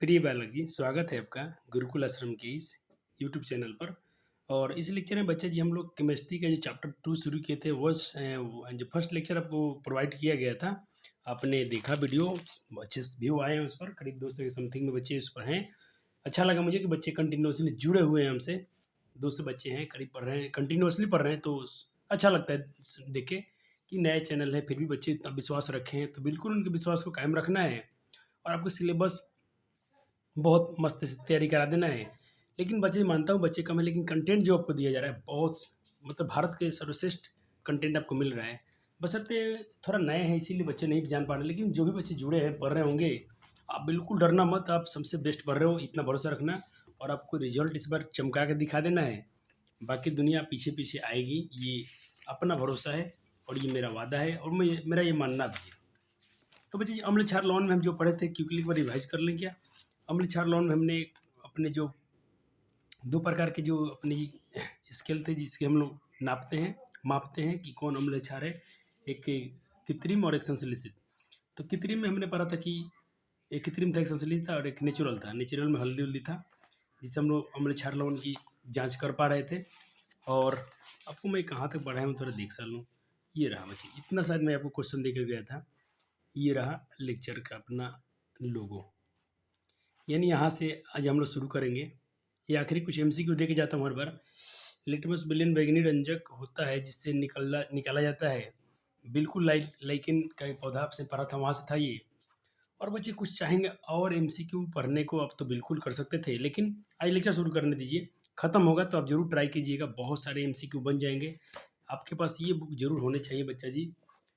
प्रिय बालक जी, स्वागत है आपका गुरुकुल आश्रम के इस यूट्यूब चैनल पर। और इस लेक्चर में बच्चा जी हम लोग केमिस्ट्री का जो चैप्टर 2 शुरू किए थे जो फर्स्ट लेक्चर आपको प्रोवाइड किया गया था, आपने देखा वीडियो, अच्छे से व्यू आए हैं उस पर, करीब 200 के समथिंग में बच्चे उस पर हैं। अच्छा लगा मुझे कि बच्चे कंटिन्यूसली जुड़े हुए हैं हमसे। 200 बच्चे हैं करीब पढ़ रहे हैं, कंटिन्यूसली पढ़ रहे हैं, तो अच्छा लगता है देख के कि नया चैनल है फिर भी बच्चे इतना विश्वास रखे हैं। तो बिल्कुल उनके विश्वास को कायम रखना है और आपको सिलेबस बहुत मस्त से तैयारी करा देना है। लेकिन बच्चे, मानता हूँ बच्चे कम है, लेकिन कंटेंट जो आपको दिया जा रहा है बहुत, मतलब भारत के सर्वश्रेष्ठ कंटेंट आपको मिल रहा है। बशर्ते थोड़ा नए हैं इसीलिए बच्चे नहीं जान पा रहे, लेकिन जो भी बच्चे जुड़े हैं पढ़ रहे होंगे, आप बिल्कुल डरना मत, आप सबसे बेस्ट पढ़ रहे हो इतना भरोसा रखना। और आपको रिजल्ट इस बार चमका के दिखा देना है, बाकी दुनिया पीछे पीछे आएगी, ये अपना भरोसा है और ये मेरा वादा है और मेरा ये मानना भी है। तो बच्चे जी, अम्ल क्षार लवण में हम जो पढ़े थे क्विकली एक बार रिवाइज कर लें क्या? अम्ल क्षार लवण में हमने अपने जो दो प्रकार के जो अपनी स्केल थे जिसके हम लोग मापते हैं कि कौन अम्ल क्षार है, एक कृत्रिम और एक संश्लेषित। तो कृत्रिम में हमने पढ़ा था कि एक कृत्रिम था, एक संश्लेषित था और एक नेचुरल था। नेचुरल में हल्दी उल्दी था जिससे हम लोग अम्ल क्षार लवण की जांच कर पा रहे थे। और आपको मैं कहाँ तक पढ़ाया हूँ थोड़ा देख सा लूँ। ये रहा बच्चे, इतना शायद मैं आपको क्वेश्चन दे कर गया था। ये रहा लेक्चर का अपना लोगो, यानी यहाँ से आज हम लोग शुरू करेंगे। ये आखिरी कुछ एमसीक्यू दे के जाता हूँ हर बार। लिटमस विलेन बैगनी रंजक होता है जिससे निकाला जाता है, बिल्कुल लाइकिन का एक पौधा आपसे पढ़ा था, वहाँ से था ये। और बच्चे कुछ चाहेंगे और एमसीक्यू पढ़ने को, आप तो बिल्कुल कर सकते थे, लेकिन आज लेक्चर शुरू करने दीजिए। ख़त्म होगा तो आप ज़रूर ट्राई कीजिएगा, बहुत सारे एमसीक्यू बन जाएंगे। आपके पास ये बुक जरूर होने चाहिए बच्चा जी,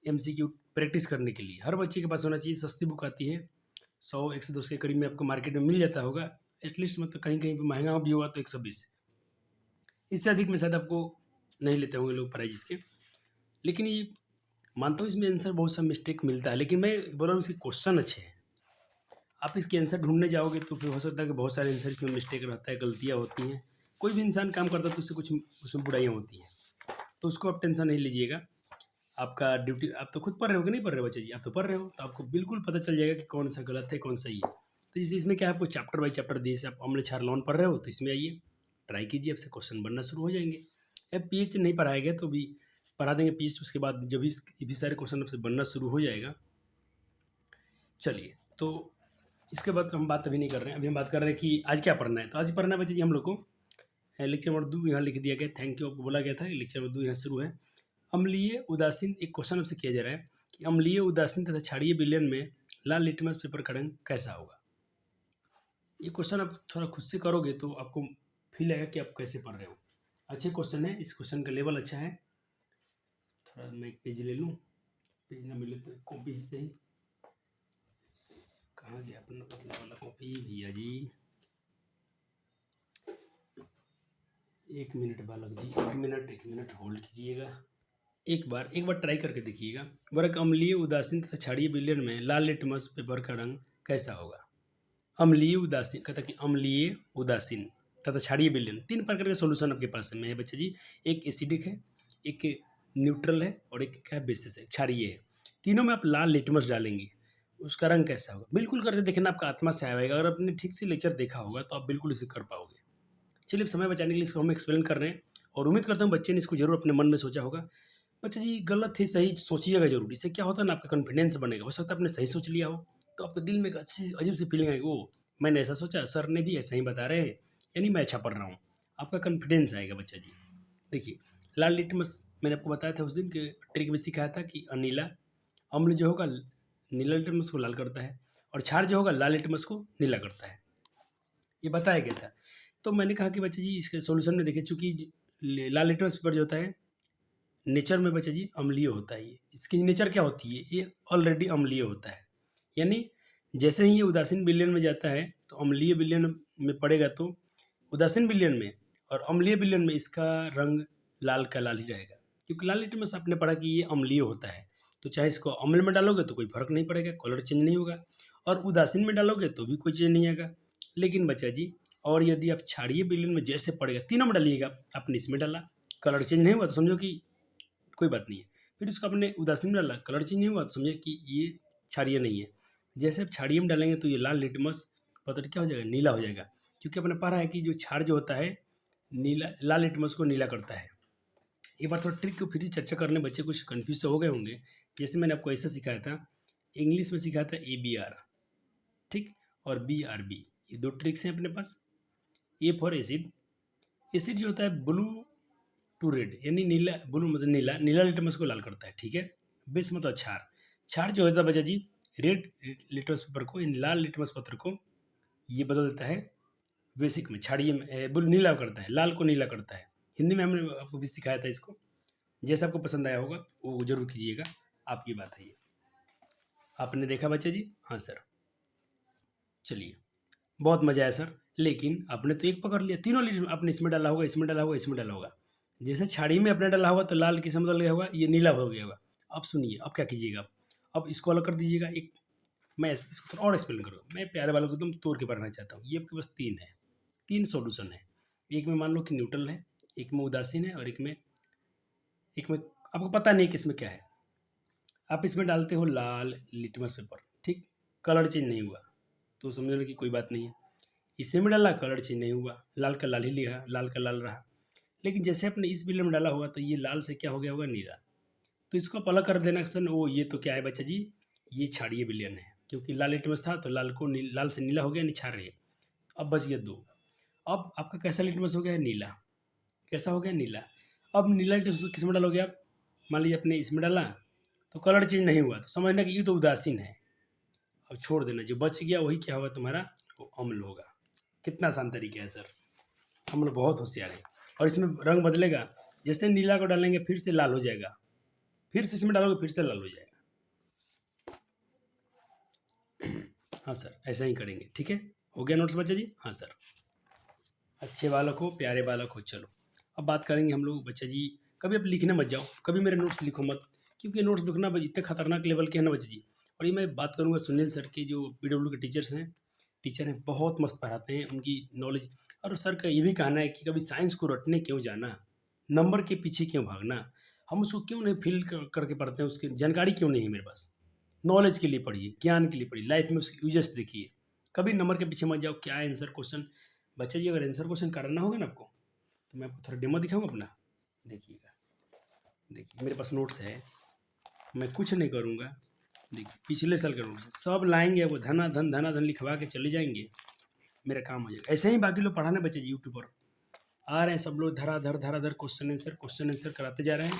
एमसीक्यू प्रैक्टिस करने के लिए हर बच्चे के पास होना चाहिए। सस्ती बुक आती है, 100-110 के करीब में आपको मार्केट में मिल जाता होगा एटलीस्ट, मतलब कहीं कहीं पे महंगा भी होगा तो 120, इससे अधिक में शायद आपको नहीं लेते होंगे लोग प्राइज इसके। लेकिन ये मानता हूँ इसमें आंसर बहुत सा मिस्टेक मिलता है, लेकिन मैं बोल रहा हूँ इसके क्वेश्चन अच्छे हैं। आप इसके आंसर ढूंढने जाओगे तो फिर हो सकता है कि बहुत सारे आंसर इसमें मिस्टेक रहता है, गलतियाँ होती हैं। कोई भी इंसान काम करता है तो उससे कुछ उसमें बुराइयाँ होती हैं, तो उसको आप टेंशन नहीं लीजिएगा। आपका ड्यूटी, आप तो खुद पढ़ रहे हो कि नहीं पढ़ रहे हो बच्चे जी? आप तो पढ़ रहे हो, तो आपको बिल्कुल पता चल जाएगा कि कौन सा गलत है कौन सही है। तो जैसे इसमें क्या है, आपको चैप्टर बाई चैप्टर दिए, जैसे आप अम्ल क्षार लवण पढ़ रहे हो तो इसमें आइए, ट्राई कीजिए, आपसे क्वेश्चन बनना शुरू हो जाएंगे। अब पीएच नहीं पढ़ाया गया तो भी पढ़ा देंगे पीएच, उसके बाद जब भी सारे क्वेश्चन आपसे बनना शुरू हो जाएगा। चलिए, तो इसके बाद हम बात अभी नहीं कर रहे हैं, अभी हम बात कर रहे हैं कि आज क्या पढ़ना है। तो आज पढ़ना है बच्चे जी हम लोग को लेक्चर नंबर 2 यहाँ लिख दिया गया, थैंक यू आपको बोला गया था, लेक्चर नंबर 2 यहाँ शुरू है। अम्लीय उदासीन, एक क्वेश्चन आपसे किया जा रहा है कि अम्लीय उदासीन तथा क्षारीय विलयन में लाल लिटमस पेपर का रंग कैसा होगा। ये क्वेश्चन आप थोड़ा खुद से करोगे तो आपको फील आएगा कि आप कैसे पढ़ रहे हो। अच्छे क्वेश्चन है, इस क्वेश्चन का लेवल अच्छा है। थोड़ा मैं एक पेज ले लूँ, पेज ना मिले तो कॉपी से ही, कहाँ गया अपना पतला वाला कॉपी भैया जी। 1 मिनट बालक जी, 1 मिनट होल्ड कीजिएगा। एक बार ट्राई करके देखिएगा। वर्ग अम्लीय उदासीन तथा क्षारीय विलयन में लाल लिटमस पेपर का रंग कैसा होगा। अम्लीय उदासीन, कहता कि अम्लीय उदासीन तथा क्षारीय विलयन, 3 प्रकार के सॉल्यूशन आपके पास में है बच्चे जी। एक एसिडिक है, एक न्यूट्रल है और एक क्या बेसिस है, क्षारीय है। तीनों में आप लाल लिटमस डालेंगे, उसका रंग कैसा होगा। बिल्कुल करके देखना, आपका आत्मा से आएगा। अगर आपने ठीक से लेक्चर देखा होगा तो आप बिल्कुल इसे कर पाओगे। चलिए, अब समय बचाने के लिए इसको हम एक्सप्लेन कर रहे हैं और उम्मीद करता हूँ बच्चे ने इसको जरूर अपने मन में सोचा होगा। बच्चा जी गलत थी सही सोचिएगा जरूर, इससे क्या होता है ना, आपका कॉन्फिडेंस बनेगा। हो सकता है आपने सही सोच लिया हो तो आपके दिल में एक अच्छी अजीब सी फीलिंग आएगी, ओ मैंने ऐसा सोचा, सर ने भी ऐसा ही बता रहे हैं, यानी मैं अच्छा पढ़ रहा हूँ। आपका कॉन्फिडेंस आएगा बच्चा जी। देखिए, लाल लिटमस मैंने आपको बताया था उस दिन के ट्रिक में सिखाया था कि अनीला अम्ल जो होगा नीला लिटमस को लाल करता है और क्षार जो होगा लाल लिटमस को नीला करता है, ये बताया गया था। तो मैंने कहा कि बच्चा जी इसके सॉल्यूशन में देखिए, चूंकि लाल लिटमस पेपर जो होता है नेचर में बच्चा जी अम्लीय होता है। ये इसकी नेचर क्या होती है, ये ऑलरेडी अम्लीय होता है। यानी जैसे ही ये उदासीन विलयन में जाता है तो अम्लीय विलयन में पड़ेगा, तो उदासीन विलयन में और अम्लीय विलयन में इसका रंग लाल का लाल ही रहेगा, क्योंकि लाल लिटमस आपने पढ़ा कि ये अम्लीय होता है। तो चाहे इसको अम्ल में डालोगे तो कोई फर्क नहीं पड़ेगा, कलर चेंज नहीं होगा, और उदासीन में डालोगे तो भी कोई चेंज नहीं आएगा। लेकिन बच्चा जी, और यदि आप क्षारीय विलयन में जैसे पड़ेगा, तीनों में डालिएगा, आपने इसमें डाला, कलर चेंज नहीं हुआ तो समझो कि कोई बात नहीं है। फिर इसको अपने उदासीन में डाला, कलर चेंज नहीं हुआ तो समझे कि ये क्षारीय नहीं है। जैसे आप क्षारीय में डालेंगे तो ये लाल लिटमस पत्र क्या हो जाएगा, नीला हो जाएगा। क्योंकि अपने पढ़ा है कि जो क्षार जो होता है नीला, लाल लिटमस को नीला करता है। एक बार थोड़ा ट्रिक को फिर से चर्चा करने, बच्चे कुछ कन्फ्यूज हो गए होंगे। जैसे मैंने आपको ऐसा सिखाया था, इंग्लिश में सिखाया था ABR, ठीक, और BRB, ये 2 ट्रिक्स हैं अपने पास। ए फॉर एसिड, एसिड जो होता है ब्लू टू रेड, यानी नीला, ब्लू मतलब नीला, नीला लिटमस को लाल करता है, ठीक है। बेस मतलब क्षार, क्षार जो होता है बच्चा जी रेड लिटमस पेपर को, इन लाल लिटमस पत्र को ये बदल देता है बेसिक में, क्षारीय में ब्लू नीला करता है, लाल को नीला करता है। हिंदी में हमने आपको भी सिखाया था इसको। जैसे आपको पसंद आया होगा वो जरूर कीजिएगा, आपकी बात है ये। आपने देखा बच्चा जी? हाँ सर, चलिए बहुत मजा आया सर। लेकिन आपने तो एक पकड़ लिया, तीनों लीटर आपने इसमें डाला होगा, इसमें डाला होगा, इसमें डाला होगा। जैसे छाड़ी में अपने डाला होगा तो लाल किस बदल गया होगा, ये नीला हो गया होगा। अब सुनिए, अब क्या कीजिएगा आप, अब इसको अलग कर दीजिएगा। एक मैं इसको थोड़ा और एक्सप्लेन करूँगा, मैं प्यारे वालों को एकदम तोड़ के पढ़ना चाहता हूँ। ये आपके पास 3 है, 3 सॉल्यूशन है। एक में मान लो कि न्यूट्रल है, एक में उदासीन है, और एक में आपको पता नहीं किसमें क्या है। आप इसमें डालते हो लाल लिटमस पेपर, ठीक, कलर चेंज नहीं हुआ तो समझो कि कोई बात नहीं है। इसे में डाला, कलर चेंज नहीं हुआ, लाल का लाल ही लिया, लाल का लाल रहा। लेकिन जैसे आपने इस बिल में डाला होगा तो ये लाल से क्या हो गया होगा, नीला। तो इसको आप अलग कर देना सन, वो ये तो क्या है बच्चा जी, ये क्षारीय विलयन है। क्योंकि लाल लिटमस था तो लाल को लाल से नीला हो गया, क्षारीय। अब बच गया 2। अब आपका कैसा लिटमस हो गया है, नीला। कैसा हो गया, नीला। अब नीला लिटमस किस में डालोगे आप, मान लीजिए आपने इसमें डाला तो कलर चेंज नहीं हुआ तो समझना कि ये तो उदासीन है। अब छोड़ देना, जो बच गया वही क्या होगा तुम्हारा, वो अम्ल होगा। कितना आसान तरीका है सर, हम लोग बहुत होशियार हैं। और इसमें रंग बदलेगा, जैसे नीला को डालेंगे फिर से लाल हो जाएगा, फिर से इसमें डालोगे फिर से लाल हो जाएगा। हाँ सर, ऐसा ही करेंगे, ठीक है। हो गया नोट्स बच्चा जी? हाँ सर। अच्छे बालक हो, प्यारे बालक हो। चलो अब बात करेंगे हम लोग बच्चा जी, कभी आप लिखने मत जाओ, कभी मेरे नोट्स लिखो मत, क्योंकि नोट्स लिखना इतने खतरनाक लेवल के हैं ना बच्चा जी। और ये मैं बात करूँगा सुनील सर के, जो PW के टीचर हैं, बहुत मस्त पढ़ाते हैं, उनकी नॉलेज। और सर का ये भी कहना है कि कभी साइंस को रटने क्यों जाना, नंबर के पीछे क्यों भागना, हम उसको क्यों नहीं फील करके पढ़ते हैं, उसकी जानकारी क्यों नहीं है मेरे पास। नॉलेज के लिए पढ़िए, ज्ञान के लिए पढ़िए, लाइफ में उसके यूजेस देखिए, कभी नंबर के पीछे मत जाओ। क्या आंसर क्वेश्चन बच्चा जी, अगर आंसर क्वेश्चन करना होगा ना आपको, तो मैं आपको थोड़ा डेमो दिखाऊंगा अपना, देखिएगा। देखिए मेरे पास नोट्स है, मैं कुछ नहीं करूँगा। देखिए पिछले साल का नोट्स सब लाएंगे, वो धनाधन धनाधन लिखवा के चले जाएंगे, मेरा काम हो जाएगा। ऐसे ही बाकी लोग पढ़ाने बच्चे जी यूट्यूब पर आ रहे हैं, सब लोग धराधर क्वेश्चन आंसर कराते जा रहे हैं।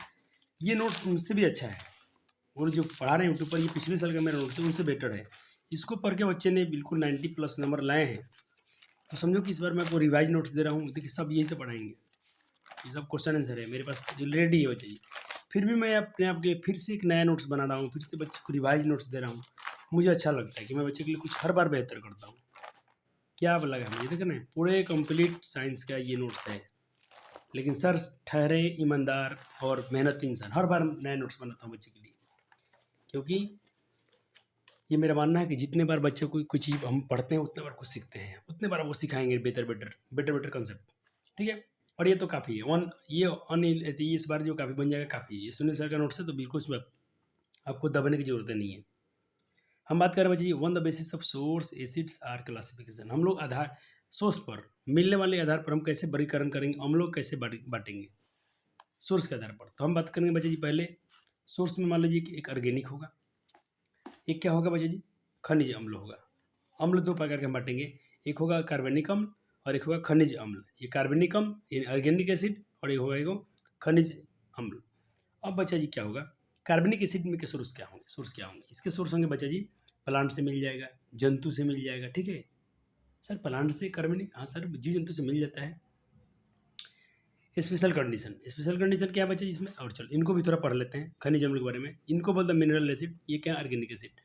ये नोट्स उनसे भी अच्छा है, और जो पढ़ा रहे हैं यूट्यूब पर, ये पिछले साल का मेरा नोट्स है, उनसे बेटर है। इसको पढ़ के बच्चे ने बिल्कुल 90+ नंबर लाए हैं। तो समझो कि इस बार मैं आपको रिवाइज नोट्स दे रहा हूँ, देखिए सब यही से पढ़ाएंगे, ये सब क्वेश्चन आंसर है मेरे पास रेडी है बच्चे जी। फिर भी मैं अपने आप के लिए फिर से एक नया नोट्स बना रहा हूँ, फिर से बच्चे को रिवाइज नोट्स दे रहा हूँ। मुझे अच्छा लगता है कि मैं बच्चे के लिए कुछ हर बार बेहतर करता हूँ। क्या लगा मुझे, देख रहे हैं पूरे कंप्लीट साइंस का ये नोट्स है। लेकिन सर ठहरे ईमानदार और मेहनती इंसान, हर बार नया नोट्स बनाता हूँ बच्चे के लिए, क्योंकि ये मेरा मानना है कि जितने बार बच्चे को कोई चीज़ हम पढ़ते हैं उतने बार कुछ सीखते हैं, उतने बार वो सिखाएंगे बेटर कंसेप्ट, ठीक है। और ये तो काफ़ी है ये इस बार जो काफ़ी बन जाएगा, काफ़ी है। ये सुनील सर का नोट्स है तो बिल्कुल इसमें आपको दबने की जरूरत नहीं है। हम बात कर रहे हैं बच्चे on the basis of source acids are classification, हम लोग आधार सोर्स पर मिलने वाले आधार पर हम कैसे वर्गीकरण करेंगे, अम्लों कैसे बांटेंगे सोर्स के आधार पर। तो हम बात करेंगे बच्चे जी, पहले सोर्स में मान लीजिए कि एक ऑर्गेनिक होगा, एक क्या होगा बच्चे जी, खनिज अम्ल होगा। अम्ल 2 प्रकार के हम बांटेंगे, एक होगा कार्बनिक अम्ल और एक होगा खनिज अम्ल। ये कार्बनिक अम्ल, ये ऑर्गेनिक एसिड, और एक होगा एगो खनिज अम्ल। अब बच्चा जी क्या होगा, कार्बनिक एसिड में के सोर्स क्या होंगे, इसके सोर्स होंगे बच्चा जी, प्लांट से मिल जाएगा, जंतु से मिल जाएगा, ठीक है। सर प्लांट से कार्बनिक, हाँ सर जीव जंतु से मिल जाता है। स्पेशल कंडीशन क्या है बच्चे इसमें, और चलो इनको भी थोड़ा पढ़ लेते हैं। खनिज अम्ल के बारे में, इनको बोलते हैं मिनरल एसिड, ये क्या ऑर्गेनिक एसिड।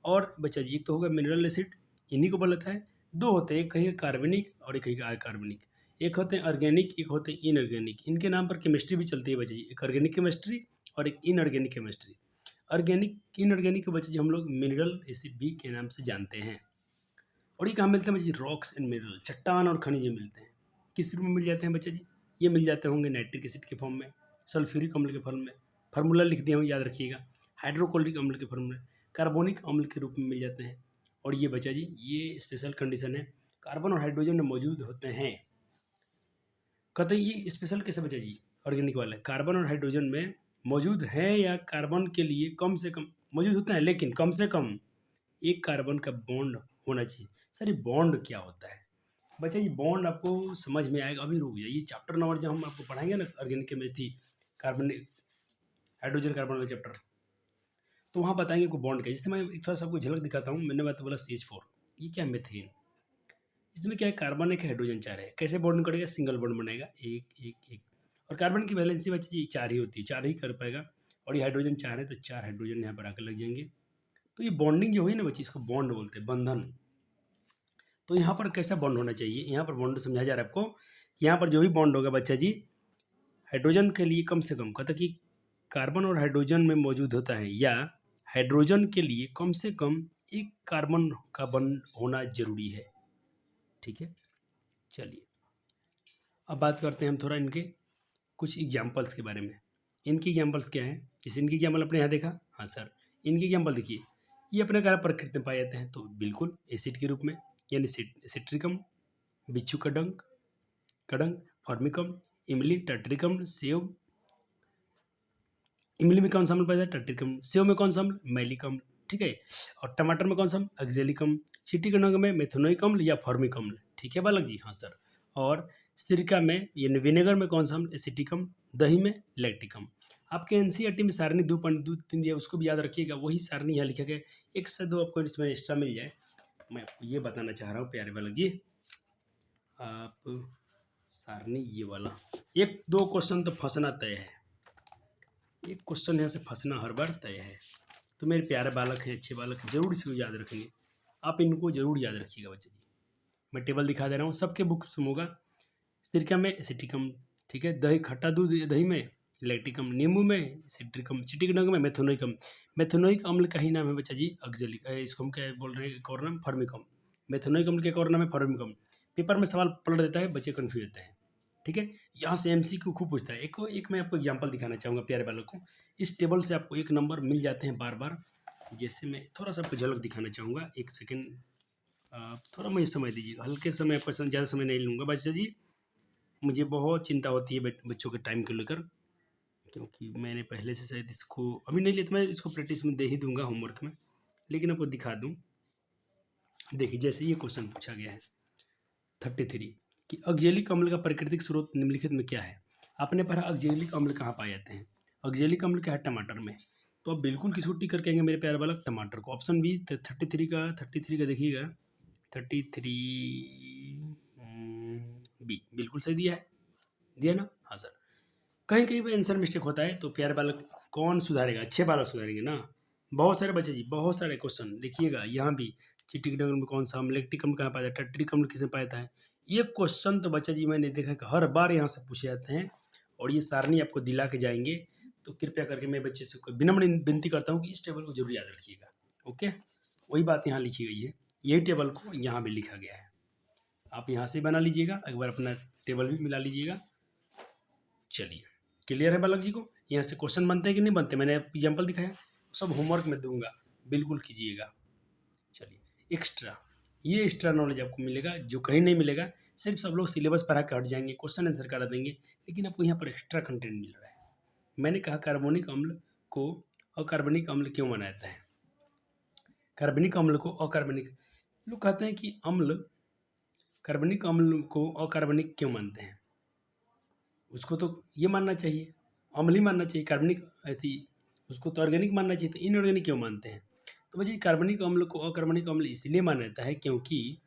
और बच्चा जी एक तो होगा मिनरल एसिड, इन्हीं को बोलता है। 2 होते हैं, एक कहीं कार्बनिक और एक कहीं अकार्बनिक, एक होते हैं ऑर्गेनिक, एक होते हैं इनऑर्गेनिक। इनके नाम पर केमिस्ट्री भी चलती है बच्चे जी, एक ऑर्गेनिक केमिस्ट्री और एक इनऑर्गेनिक केमिस्ट्री। इनऑर्गेनिक के बच्चे जी हम लोग मिनरल एसिड भी के नाम से जानते हैं। और ये कहाँ मिलते हैं बच्चे, रॉक्स एंड मिनरल, चट्टान और खनिज मिलते हैं। किस रूप में मिल जाते हैं बच्चे जी, ये मिल जाते होंगे नाइट्रिक एसिड के फॉर्म में, सल्फ्यूरिक अम्ल के फॉर्म में, फार्मूला लिख दिया हूँ याद रखिएगा, हाइड्रोक्लोरिक अम्ल के फॉर्म में, कार्बोनिक अम्ल के रूप में मिल जाते हैं, और ये बच्चा जी ये स्पेशल कंडीशन है, कार्बन और हाइड्रोजन में मौजूद होते हैं। कहते हैं ये स्पेशल कैसे बच्चा जी ऑर्गेनिक वाला है, कार्बन और हाइड्रोजन में मौजूद है या कार्बन के लिए कम से कम मौजूद होते हैं, लेकिन कम से कम एक कार्बन का बॉन्ड होना चाहिए। सर ये बॉन्ड क्या होता है बच्चा, ये बॉन्ड आपको समझ में आएगा, अभी रुक जाइए। चैप्टर नंबर जब हम आपको पढ़ाएंगे ना organic chemistry carbon hydrogen carbon वाला चैप्टर, तो वहाँ बताएंगे को बॉन्ड क्या है। जैसे मैं एक थोड़ा सा आपको झलक दिखाता हूँ। मैंने बात बोला CH4, ये क्या मीथेन, इसमें क्या है कार्बन एक हाइड्रोजन 4 है, कैसे बॉन्ड करेगा, सिंगल बॉन्ड बनेगा, एक एक एक। और कार्बन की वैलेंसी बच्चे जी 4 ही होती है, 4 ही कर पाएगा, और ये हाइड्रोजन 4 है तो 4 हाइड्रोजन यहाँ पर आकर लग जाएंगे। तो ये बॉन्डिंग जो हुई ना बच्चे, इसको बॉन्ड बोलते हैं, बंधन। तो यहाँ पर कैसा बॉन्ड होना चाहिए, यहाँ पर बॉन्ड समझाया जा रहा है आपको। यहाँ पर जो भी बॉन्ड होगा बच्चा जी हाइड्रोजन के लिए कम से कम, कहता कि कार्बन और हाइड्रोजन में मौजूद होता है, या हाइड्रोजन के लिए कम से कम एक कार्बन का बॉन्ड होना जरूरी है। ठीक है, चलिए अब बात करते हैं हम थोड़ा इनके कुछ एग्जाम्पल्स के बारे में। इनकी एग्जाम्पल्स क्या हैं, जैसे इनकी एग्जाम्पल अपने यहाँ देखा, हाँ सर इनकी एग्जाम्पल देखिए, ये अपने घर प्रकृति में पाए जाते हैं, तो बिल्कुल एसिड के रूप में, यानी सिट्रिकम, बिच्छू का डंक, कड़ंग, फॉर्मिकम, इमली, टट्रिकम, सेव, इमली में कौन सा अम्ल पाया जाता है, टट्रिकम, सेव में कौन सा अम्ल, मैलिक अम्ल, ठीक है। और टमाटर में कौन सा अम्ल, अक्जेलिक अम्ल, चीटी के डंक में मेथनोइक अम्ल या फॉर्मिक अम्ल, ठीक है बालक जी, हाँ सर। और सिरका में यानी विनेगर में कौन सा अम्ल, एसिटिक अम्ल, दही में लैक्टिक अम्ल। आपके एनसीईआरटी में सारणी 2.2-3 दिया, उसको भी याद रखिएगा, वही सारणी यहाँ लिखा गया, एक से दो आपको इसमें एक्स्ट्रा मिल जाए। मैं आपको ये बताना चाह रहा हूँ प्यारे बालक जी, आप सारणी ये वाला, एक दो क्वेश्चन तो फंसना तय है, एक क्वेश्चन यहाँ से फंसना हर बार तय है। तो मेरे प्यारे बालक हैं, अच्छे बालक हैं, जरूर इसको याद रखेंगे, आप इनको जरूर याद रखिएगा बच्चे जी। मैं टेबल दिखा दे रहा हूँ, सबके बुक में होगा। सिरका में एसिटिकम, ठीक है, दही खट्टा दूध दही में लैक्टिकम, नींबू में सिट्रिकम, चिटिक डंग में मेथोनोइकम। मेथोनोइक अम्ल का ही नाम है बच्चा जी अक्जेलिक, इसको हम क्या बोल रहे हैं, एक और नाम फॉर्मिकम। मेथोनोइक अम्ल के एक और नाम है फॉर्मिकम। पेपर में सवाल पलट देता है, बच्चे कन्फ्यूज होते हैं, ठीक है। यहाँ से MCQ खूब पूछता है। एक मैं आपको एग्जाम्पल दिखाना चाहूँगा प्यारे बालक को, इस टेबल से आपको एक नंबर मिल जाते हैं बार बार। जैसे मैं थोड़ा सा आपको झलक दिखाना चाहूँगा, एक सेकेंड, आप थोड़ा मुझे समय दीजिएगा, हल्के समय पर, ज़्यादा समय नहीं लूँगा बच्चा जी, मुझे बहुत चिंता होती है बच्चों के टाइम को लेकर, क्योंकि मैंने पहले से शायद इसको अभी नहीं लिया, तो मैं इसको प्रैक्टिस में दे ही दूंगा होमवर्क में, लेकिन आपको दिखा दूँ। देखिए जैसे ये क्वेश्चन पूछा गया है 33 कि अक्जेलिक अम्ल का प्राकृतिक स्रोत निम्नलिखित में क्या है। आपने पढ़ा अक्जेलिक अम्ल कहाँ पाए जाते हैं, अक्जेलिक अम्ल क्या है, टमाटर में। तो आप बिल्कुल किसको टिक करके आएंगे मेरे प्यारे बालक, टमाटर को। ऑप्शन बी 33 का देखिएगा, 33 बी बिल्कुल सही दिया ना, हाँ सर। कहीं कहीं पर आंसर मिस्टेक होता है, तो प्यारे बालक कौन सुधारेगा, अच्छे बालक सुधारेंगे ना। बहुत सारे बच्चे जी, बहुत सारे क्वेश्चन देखिएगा, यहाँ भी चिटिक डंगल में कौन सा अम्ल, लैक्टिक अम्ल कहाँ पाया जाता है, टट्रिक अम्ल किसे पाया जाता है। ये क्वेश्चन तो बच्चा जी मैंने देखा कि हर बार यहाँ से पूछे जाते हैं, और ये सारणी आपको दिला के जाएंगे। तो कृपया करके मैं बच्चे से कोई विनम्र विनती करता हूँ कि इस टेबल को जरूर याद रखिएगा, ओके। वही बात यहाँ लिखी गई है, यही टेबल को यहाँ भी लिखा गया है, आप यहाँ से बना लीजिएगा, एक बार अपना टेबल भी मिला लीजिएगा। चलिए क्लियर है बालक जी को, यहाँ से क्वेश्चन बनते हैं कि नहीं बनते, मैंने एग्जाम्पल दिखाया, सब होमवर्क में दूंगा, बिल्कुल कीजिएगा। चलिए एक्स्ट्रा, ये एक्स्ट्रा नॉलेज आपको मिलेगा जो कहीं नहीं मिलेगा। सिर्फ सब लोग सिलेबस पढ़ा के हट जाएंगे, क्वेश्चन आंसर करा देंगे, लेकिन आपको यहाँ पर एक्स्ट्रा कंटेंट मिल रहा है। मैंने कहा कार्बोनिक अम्ल को अकार्बनिक अम्ल क्यों माना जाता है, कार्बनिक अम्ल को अकार्बनिक, लोग कहते हैं कि अम्ल कार्बनिक अम्ल को अकार्बनिक क्यों मानते हैं, उसको तो ये मानना चाहिए, अम्ल ही मानना चाहिए, कार्बनिक थी उसको तो ऑर्गेनिक मानना चाहिए, तो इनऑर्गेनिक क्यों मानते हैं। तो भाई कार्बनिक अम्ल को अकार्बनिक अम्ल इसलिए माना जाता है क्योंकि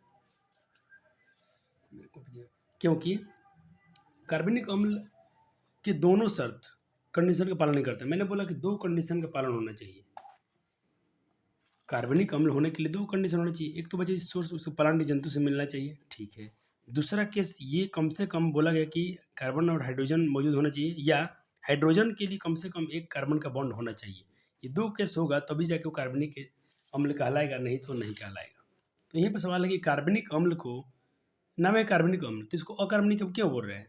कार्बनिक अम्ल के दोनों शर्त कंडीशन का पालन नहीं करता। मैंने बोला कि दो कंडीशन का पालन होना चाहिए, कार्बनिक अम्ल होने के लिए दो कंडीशन होना चाहिए, एक तो बच्चे सोर्स उसको पराण्य जंतु से मिलना चाहिए, ठीक है। दूसरा केस ये कम से कम बोला गया कि कार्बन और हाइड्रोजन मौजूद होना चाहिए, या हाइड्रोजन के लिए कम से कम एक कार्बन का बॉन्ड होना चाहिए। ये दो केस होगा तभी जाके वो कार्बनिक अम्ल कहलाएगा, नहीं तो नहीं कहलाएगा। तो यहीं पर सवाल है कि कार्बनिक अम्ल को नाम है कार्बनिक अम्ल, तो इसको अकार्बनिक अम्ल क्यों बोल रहे हैं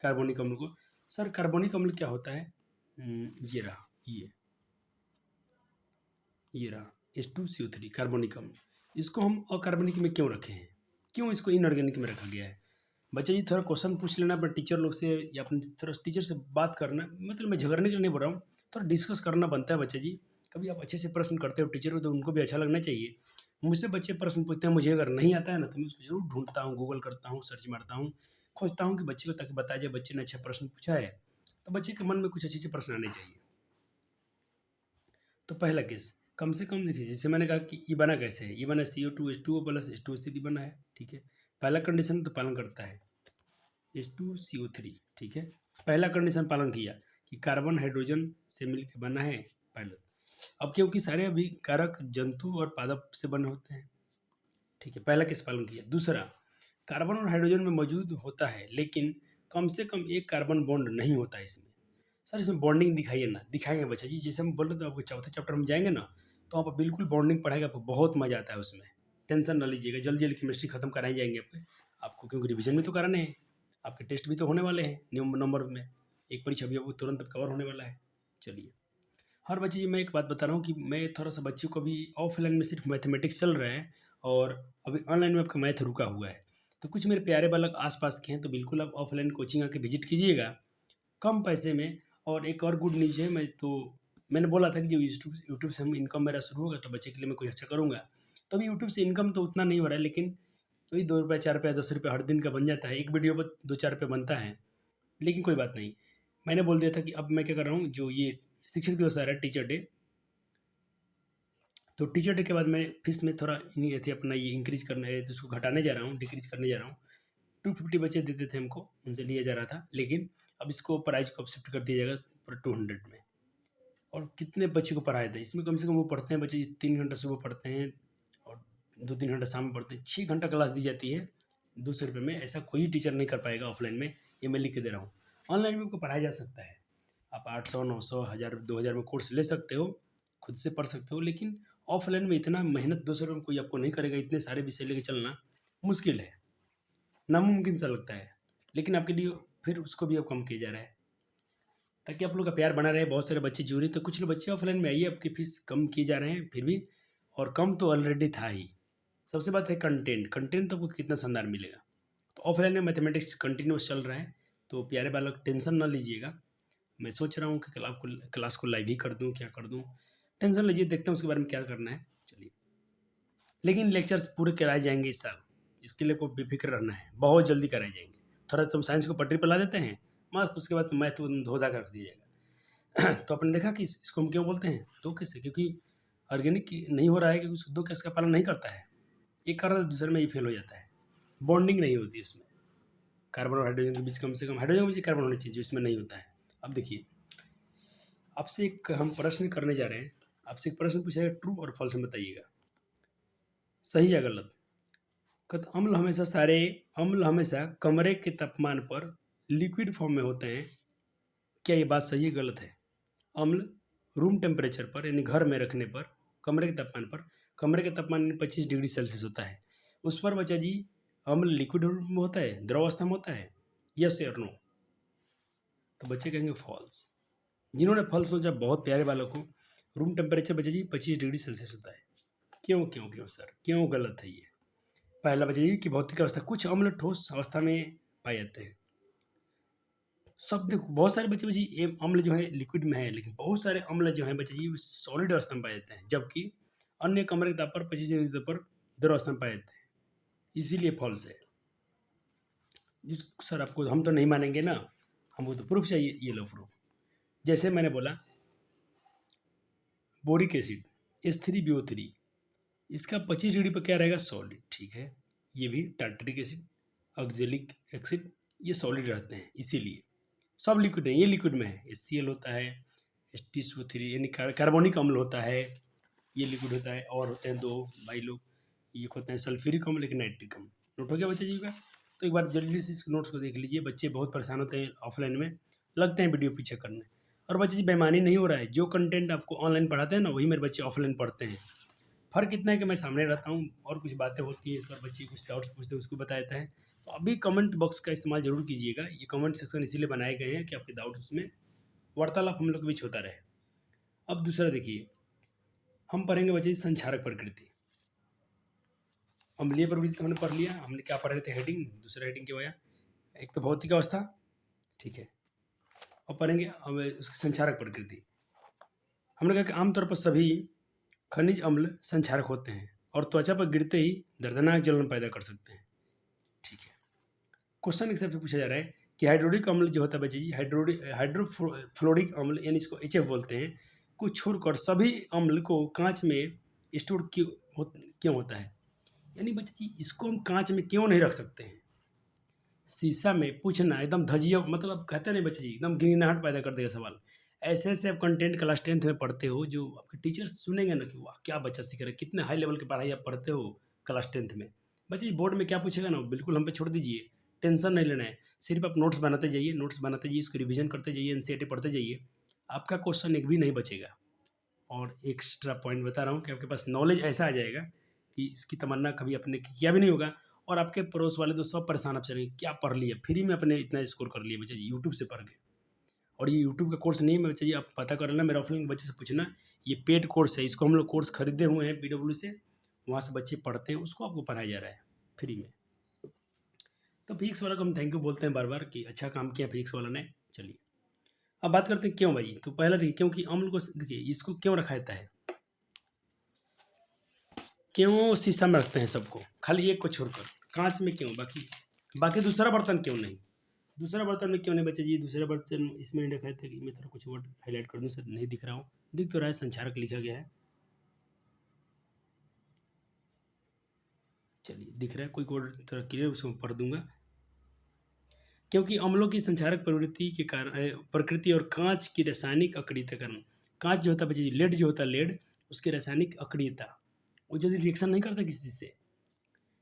कार्बनिक अम्ल को। सर कार्बनिक अम्ल क्या होता है, ये रहा, ये रहा H2CO3 कार्बनिक अम्ल। इसको हम अकार्बनिक में क्यों रखे हैं, क्यों इसको इनऑर्गेनिक में रखा गया है। बच्चा जी थोड़ा क्वेश्चन पूछ लेना अपने टीचर लोग से, या अपने थोड़ा टीचर से बात करना, मतलब मैं झगड़ने के लिए नहीं बोल रहा हूँ, थोड़ा डिस्कस करना बनता है बच्चा जी। कभी आप अच्छे से प्रश्न करते हो टीचर को तो उनको भी अच्छा लगना चाहिए। मुझसे बच्चे प्रश्न पूछते हैं, मुझे अगर नहीं आता है ना तो मैं उसको जरूर ढूंढता हूँ, गूगल करता हूँ, सर्च मारता हूँ, खोजता हूँ कि बच्चे को, ताकि बताया जाए बच्चे ने अच्छा प्रश्न पूछा है, तो बच्चे के मन में कुछ अच्छे अच्छे प्रश्न आने चाहिए। तो पहला केस, कम से कम देखिए, जैसे मैंने कहा कि ये बना कैसे है, ये बना CO2H2O प्लस H2O3 बना है, ठीक है। पहला कंडीशन तो पालन करता है, H2CO3, ठीक है। पहला कंडीशन पालन किया कि कार्बन हाइड्रोजन से मिलकर बना है पायलट। अब क्योंकि सारे अभी कारक जंतु और पादप से बने होते हैं, ठीक है, पहला केस पालन किया। दूसरा, कार्बन और हाइड्रोजन में मौजूद होता है, लेकिन कम से कम एक कार्बन बॉन्ड नहीं होता है इसमें। सर इसमें बॉन्डिंग दिखाइए ना, दिखाएंगे बच्चा जी, जैसे हम बोल रहे थे आपको चौथे चैप्टर में जाएंगे ना, तो आप बिल्कुल बॉन्डिंग पढ़ाएगा, आपको बहुत मजा आता है उसमें। टेंशन ना लीजिएगा, जल्दी जल्दी केमिस्ट्री खत्म कराए जाएंगे आपको, क्योंकि रिविजन भी तो कराने हैं, आपके टेस्ट भी तो होने वाले हैं नियम नंबर में, एक परीक्षा भी आपको तुरंत कवर होने वाला है। चलिए, हर बच्चे जी मैं एक बात बता रहा हूँ कि मैं थोड़ा सा बच्चों को भी, ऑफलाइन में सिर्फ मैथमेटिक्स चल रहा है और अभी ऑनलाइन में आपका मैथ रुका हुआ है, तो कुछ मेरे प्यारे बालक आसपास के हैं, तो बिल्कुल आप ऑफलाइन कोचिंग आके विजिट कीजिएगा कम पैसे में। और एक और गुड न्यूज़ है, मैंने बोला था कि जो यूट्यूब यूट्यूब से हम इनकम मेरा शुरू होगा तो बच्चे के लिए मैं कुछ अच्छा करूँगा। तो अभी यूट्यूब से इनकम तो उतना नहीं हो रहा है, लेकिन वही 2 रुपये 4 रुपये 10 रुपये हर दिन का बन जाता है, एक वीडियो पर 2-4 रुपये बनता है। लेकिन कोई बात नहीं, मैंने बोल दिया था कि अब मैं क्या कर रहा हूँ, जो ये शिक्षक दिवस आ रहा है, टीचर डे, तो टीचर डे के बाद मैं फीस में थोड़ा ये थी अपना ये इंक्रीज करना है, तो उसको घटाने जा रहा हूँ, डिक्रीज करने जा रहा हूँ। 250 बच्चे देते थे हमको, उनसे लिया जा रहा था, लेकिन अब इसको प्राइस को अब शिफ्ट कर दिया जाएगा पूरा 200 में। और कितने बच्चे को पढ़ाए थे इसमें, कम से कम वो पढ़ते हैं बच्चे 3 घंटा सुबह पढ़ते हैं और 2-3 घंटा शाम में पढ़ते हैं, 6 घंटा क्लास दी जाती है 200 रुपये में। ऐसा कोई टीचर नहीं कर पाएगा ऑफलाइन में, ये मैं लिख के दे रहा हूँ। ऑनलाइन में आपको पढ़ाया जा सकता है, आप 800 900 1000 2000 में कोर्स ले सकते हो, खुद से पढ़ सकते हो, लेकिन ऑफलाइन में इतना मेहनत 200 रुपये में कोई आपको नहीं करेगा, इतने सारे विषय लेके चलना मुश्किल है, नामुमकिन सा लगता है। लेकिन आपके लिए फिर उसको भी अब कम किया जा रहा है, ताकि आप लोग का प्यार बना रहे, बहुत सारे बच्चे जुड़े, तो कुछ लोग बच्चे ऑफलाइन में आइए, आपकी फीस कम किए जा रहे हैं फिर भी, और कम तो ऑलरेडी था ही। सबसे बात है कंटेंट, कंटेंट तो आपको कितना शानदार मिलेगा। तो ऑफलाइन में मैथमेटिक्स कंटिन्यूस चल रहा है, तो प्यारे बालक टेंशन ना लीजिएगा। मैं सोच रहा हूँ कि क्लास को लाइव ही कर दूँ, क्या कर दूँ, टेंशन लीजिए, देखते हैं उसके बारे में क्या करना है। चलिए, लेकिन लेक्चर्स पूरे कराए जाएंगे इस साल, इसके लिए कोई बेफिक्र रहना है, बहुत जल्दी कराए जाएंगे। थोड़ा तो हम साइंस को पटरी पर ला देते हैं मस्त, उसके बाद तो मैथ को धो धा कर दिया जाएगा। तो आपने देखा कि इसको हम क्यों बोलते हैं दो कैसे, क्योंकि ऑर्गेनिक नहीं हो रहा है, क्योंकि उसको दो केस का पालन नहीं करता है, एक कर रहा है दूसरे में ये फेल हो जाता है, बॉन्डिंग नहीं होती उसमें, कार्बन और हाइड्रोजन के बीच कम से कम हाइड्रोजन के बीच कार्बन होना चाहिए, जो इसमें नहीं होता है। अब देखिए, आपसे एक हम प्रश्न करने जा रहे हैं, आपसे एक प्रश्न पूछा जाएगा, ट्रू और फॉल्स में बताइएगा, सही या गलत। अम्ल हमेशा कमरे के तापमान पर लिक्विड फॉर्म में होते हैं, क्या ये बात सही है गलत है। अम्ल रूम टेम्परेचर पर, यानी घर में रखने पर, कमरे के तापमान पर, कमरे के तापमान 25 डिग्री सेल्सियस होता है, उस पर बच्चा जी अम्ल लिक्विड में होता है, द्रवावस्था में होता है, यस और नो। तो बच्चे कहेंगे फॉल्स। जिन्होंने फॉल्स सोचा बहुत प्यारे वालों को, रूम टेम्परेचर बच्चा जी 25 डिग्री सेल्सियस होता है। क्यों क्यों क्यों सर, क्यों गलत है ये। पहला बच्चा जी कि भौतिक अवस्था, कुछ अम्ल ठोस अवस्था में पाए जाते हैं। सब देखो, बहुत सारे बच्चे बच्चे ये अम्ल जो है लिक्विड में है, लेकिन बहुत सारे अम्ल जो है बच्चे जी सॉलिड अवस्था में पाए जाते हैं, जबकि अन्य कमरे के ताप पर 25 डिग्री पर द्रव अवस्था में पाए जाते हैं, इसीलिए फॉल्स है। सर आपको हम तो नहीं मानेंगे ना, हमको तो प्रूफ चाहिए, ये लो प्रूफ। जैसे मैंने बोला बोरिक एसिड H3BO3, इसका 25 डिग्री पर क्या रहेगा, सॉलिड, ठीक है। ये भी टार्टरिक एसिड, ऑक्जेलिक एसिड, ये सॉलिड रहते हैं, इसीलिए सब लिक्विड है, ये लिक्विड में है। HCl होता है, H2SO3 यानी कार्बोनिक अम्ल होता है, ये लिक्विड होता है। और होते हैं दो भाई लोग, ये होते हैं सल्फ्यूरिक अम्ल, एक नाइट्रिक अम्ल। नोट हो गया बच्चे जी का। तो एक बार जल्दी से इस नोट्स को देख लीजिए, बच्चे बहुत परेशान होते हैं ऑफलाइन में, लगते हैं वीडियो पीछे करने। और बच्चे जी बेईमानी नहीं हो रहा है, जो कंटेंट आपको ऑनलाइन पढ़ाते हैं ना, वही मेरे बच्चे ऑफलाइन पढ़ते हैं। फ़र्क इतना है कि मैं सामने रहता हूँ और कुछ बातें होती हैं, इस पर बच्चे कुछ डाउट्स पूछते हैं, उसको बताया जाता है। तो अभी कमेंट बॉक्स का इस्तेमाल ज़रूर कीजिएगा, ये कमेंट सेक्शन इसीलिए बनाए गए हैं कि आपके डाउट्स उसमें वार्तालाप हम लोग के बीच होता रहे। अब दूसरा देखिए, हम पढ़ेंगे बच्चे संक्षारक प्रकृति। अम्लीय प्रवृत्ति तो हमने पढ़ लिया, हमने क्या पढ़ रहे थे हेडिंग, दूसरा हेडिंग क्या हुआ, एक तो भौतिक अवस्था, ठीक है, और पढ़ेंगे अब उसकी संक्षारक प्रकृति। हमने कहा कि आमतौर पर सभी खनिज अम्ल संक्षारक होते हैं और त्वचा पर गिरते ही दर्दनाक जलन पैदा कर सकते हैं, ठीक है। क्वेश्चन एक सबसे पूछा जा रहा है कि हाइड्रोलिक अम्ल जो होता है बच्चे जी, हाइड्रोफ्लोरिक अम्ल यानी इसको HF बोलते हैं, को छोड़कर सभी अम्ल को कांच में स्टोर क्यों होता है, यानी बच्चे जी इसको हम कांच में क्यों नहीं रख सकते हैं। शीशा में पूछना एकदम धजिया, मतलब कहते नहीं बच्चे जी, एकदम गिनाहट पैदा कर देगा सवाल। ऐसे ऐसे आप कंटेंट क्लास 10th में पढ़ते हो जो आपके टीचर्स सुनेंगे ना कि वाह क्या बच्चा सीख रहा है, कितने हाई लेवल की पढ़ाई आप पढ़ते हो क्लास 10th में। बच्चे जी बोर्ड में क्या पूछेगा ना बिल्कुल हम पे छोड़ दीजिए, टेंशन नहीं लेना है, सिर्फ आप नोट्स बनाते जाइए, नोट्स बनाते जाइए, इसको रिविजन करते जाइए, NCERT पढ़ते जाइए, आपका क्वेश्चन एक भी नहीं बचेगा। और एक्स्ट्रा पॉइंट बता रहा हूँ कि आपके पास नॉलेज ऐसा आ जाएगा कि इसकी तमन्ना कभी अपने किया भी नहीं होगा, और आपके पड़ोस वाले तो सब परेशान आप चलेंगे क्या पढ़ लिया, फ्री में अपने इतना स्कोर कर लिया बच्चे जी, यूट्यूब से पढ़ के। और ये यूट्यूब का कोर्स नहीं है बच्चे जी, आप पता कर लेना, मेरे ऑफलाइन बच्चे से पूछना, ये पेड कोर्स है, इसको हम लोग कोर्स खरीदे हुए हैं PW से, वहाँ से बच्चे पढ़ते हैं, उसको आपको पढ़ाया जा रहा है फ्री में। तो फिजिक्स वाला को हम थैंक यू बोलते हैं बार बार कि अच्छा काम किया फिजिक्स वाला ने। चलिए अब बात करते हैं क्यों भाई। तो पहला देखिए क्योंकि अम्ल को, देखिए इसको क्यों रखा जाता है, क्यों शीशा में रखते हैं सबको, खाली एक को छोड़कर, कांच में क्यों, बाकी दूसरा बर्तन क्यों नहीं, दूसरा बर्तन में क्यों नहीं बच्चे जी, दूसरा बर्तन इसमें नहीं रखा था कि मैं थोड़ा कुछ वर्ड हाईलाइट कर दूँ सर, नहीं दिख रहा हूँ, दिख तो रहा है, संचारक लिखा गया है, चलिए दिख रहा है, कोई वर्ड थोड़ा क्लियर उसको पढ़ दूंगा। क्योंकि अम्लों की संचारक प्रवृत्ति के कारण प्रकृति और कांच की रासायनिक अक्रियता कारण, कांच जो होता है बच्चे जी, लेड जो होता है लेड, उसकी रासायनिक अक्रियता वो जल्दी रिएक्शन नहीं करता किसी से,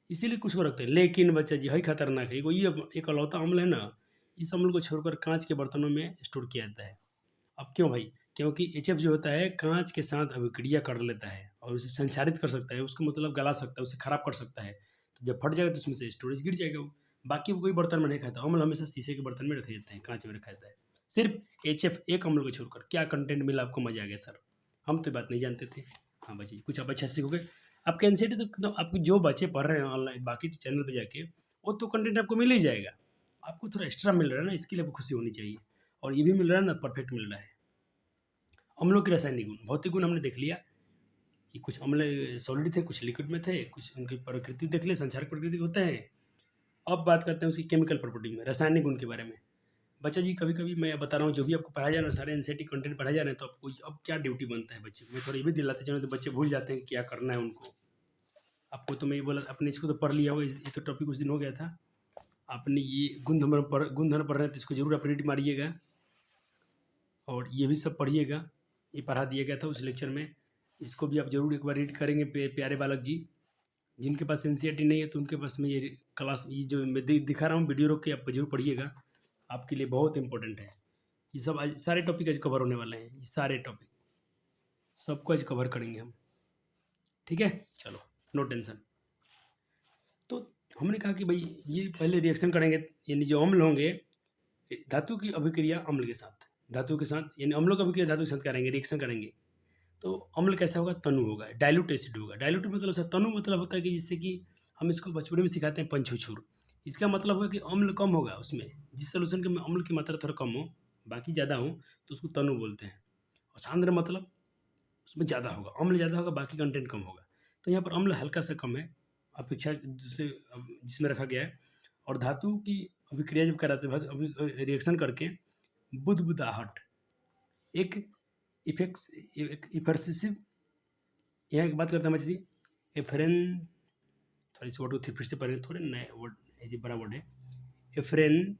इसीलिए कुछ को रखते हैं। लेकिन बच्चा जी है खतरनाक है, ये एक अलौता अम्ल है ना, इस अम्ल को छोड़कर कांच के बर्तनों में स्टोर किया जाता है। अब क्यों भाई, क्योंकि HF जो होता है कांच के साथ अभिक्रिया कर लेता है और उसे संचारित कर सकता है, उसको मतलब गला सकता है, उसे खराब कर सकता है, तो जब फट जाएगा तो उसमें से स्टोरेज गिर जाएगा वो। बाकी वो कोई बर्तन में नहीं खाता, अम्ल हमेशा शीशे के बर्तन में रखे जाते हैं, कांच में रखा जाता है। सिर्फ HF एक अम्ल को छोड़कर, क्या कंटेंट मिला आपको, मजा आ गया सर, हम तो बात नहीं जानते थे। हाँ बच्चे कुछ आप अच्छा सीखोगे, आपके NCERT तो एकदम, आपको जो बच्चे पढ़ रहे हैं ऑनलाइन बाकी चैनल पर जाके, वो तो कंटेंट आपको मिल ही जाएगा, आपको थोड़ा एक्स्ट्रा मिल रहा है ना, इसके लिए आपको खुशी होनी चाहिए, और ये भी मिल रहा है ना, परफेक्ट मिल रहा है। अम्लों के रासायनिक गुण, भौतिक गुण हमने देख लिया कि कुछ अम्ल सॉलिड थे, कुछ लिक्विड में थे, कुछ उनकी प्रकृति देख लिया, संचारक प्रकृति होते हैं। अब बात करते हैं उसकी केमिकल प्रॉपर्टी में, रासायनिक गुण के बारे में। बच्चा जी कभी कभी मैं बता रहा हूँ जो भी आपको पढ़ाया जा रहा है, सारे NCERT कंटेंट पढ़ाया जा रहे हैं, तो आपको अब क्या ड्यूटी बनता है बच्चे को, मैं थोड़ा ये भी दिलाते चलूँ, तो बच्चे भूल जाते हैं क्या करना है उनको। आपको तो मैं ये बोला, अपने इसको तो पढ़ लिया होगा, ये तो टॉपिक उस दिन हो गया था, आपने ये गुणधर्म पढ़ रहे हैं तो इसको जरूर आप रीड मारिएगा, और ये भी सब पढ़िएगा, ये पढ़ा दिया गया था उस लेक्चर में, इसको भी आप जरूर एक बार रीड करेंगे प्यारे बालक जी। जिनके पास NCERT नहीं है तो उनके पास में ये क्लास, ये जो मैं दिखा रहा हूँ वीडियो रोक के, आप जरूर पढ़िएगा, आपके लिए बहुत इंपॉर्टेंट है। ये सब आज सारे टॉपिक आज कवर होने वाले हैं, ये सारे टॉपिक सबको आज कवर करेंगे हम, ठीक है, चलो नो टेंशन। तो हमने कहा कि भाई ये पहले रिएक्शन करेंगे, यानी जो अम्ल होंगे धातु की अभिक्रिया अम्ल के साथ, धातु के साथ, यानी अम्लों की अभिक्रिया धातु के साथ करेंगे, रिएक्शन करेंगे, तो अम्ल कैसा होगा, तनु होगा, डाइल्यूट एसिड होगा। डाइल्यूट मतलब सर, तनु मतलब होता है कि जिससे कि हम इसको बचपन में सिखाते हैं पंचुछुर, इसका मतलब होगा कि अम्ल कम होगा उसमें, जिस सोल्यूशन के में अम्ल की मात्रा थोड़ा कम हो, बाकी ज़्यादा हो, तो उसको तनु बोलते हैं। और सांद्र मतलब उसमें ज़्यादा होगा, अम्ल ज़्यादा होगा, बाकी कंटेंट कम होगा। तो यहाँ पर अम्ल हल्का सा कम है अपेक्षा जिसमें रखा गया है। और धातु की अभिक्रिया जब कराते हैं रिएक्शन करके, बुदबुदाहट, एक इफर्सिव, यहाँ एक बात करते हैं मछली, एफरेन, थोड़ा इस वर्ड को फिर से पढ़ें, थोड़े नए वर्ड, ये बड़ा वर्ड है, एफरेन,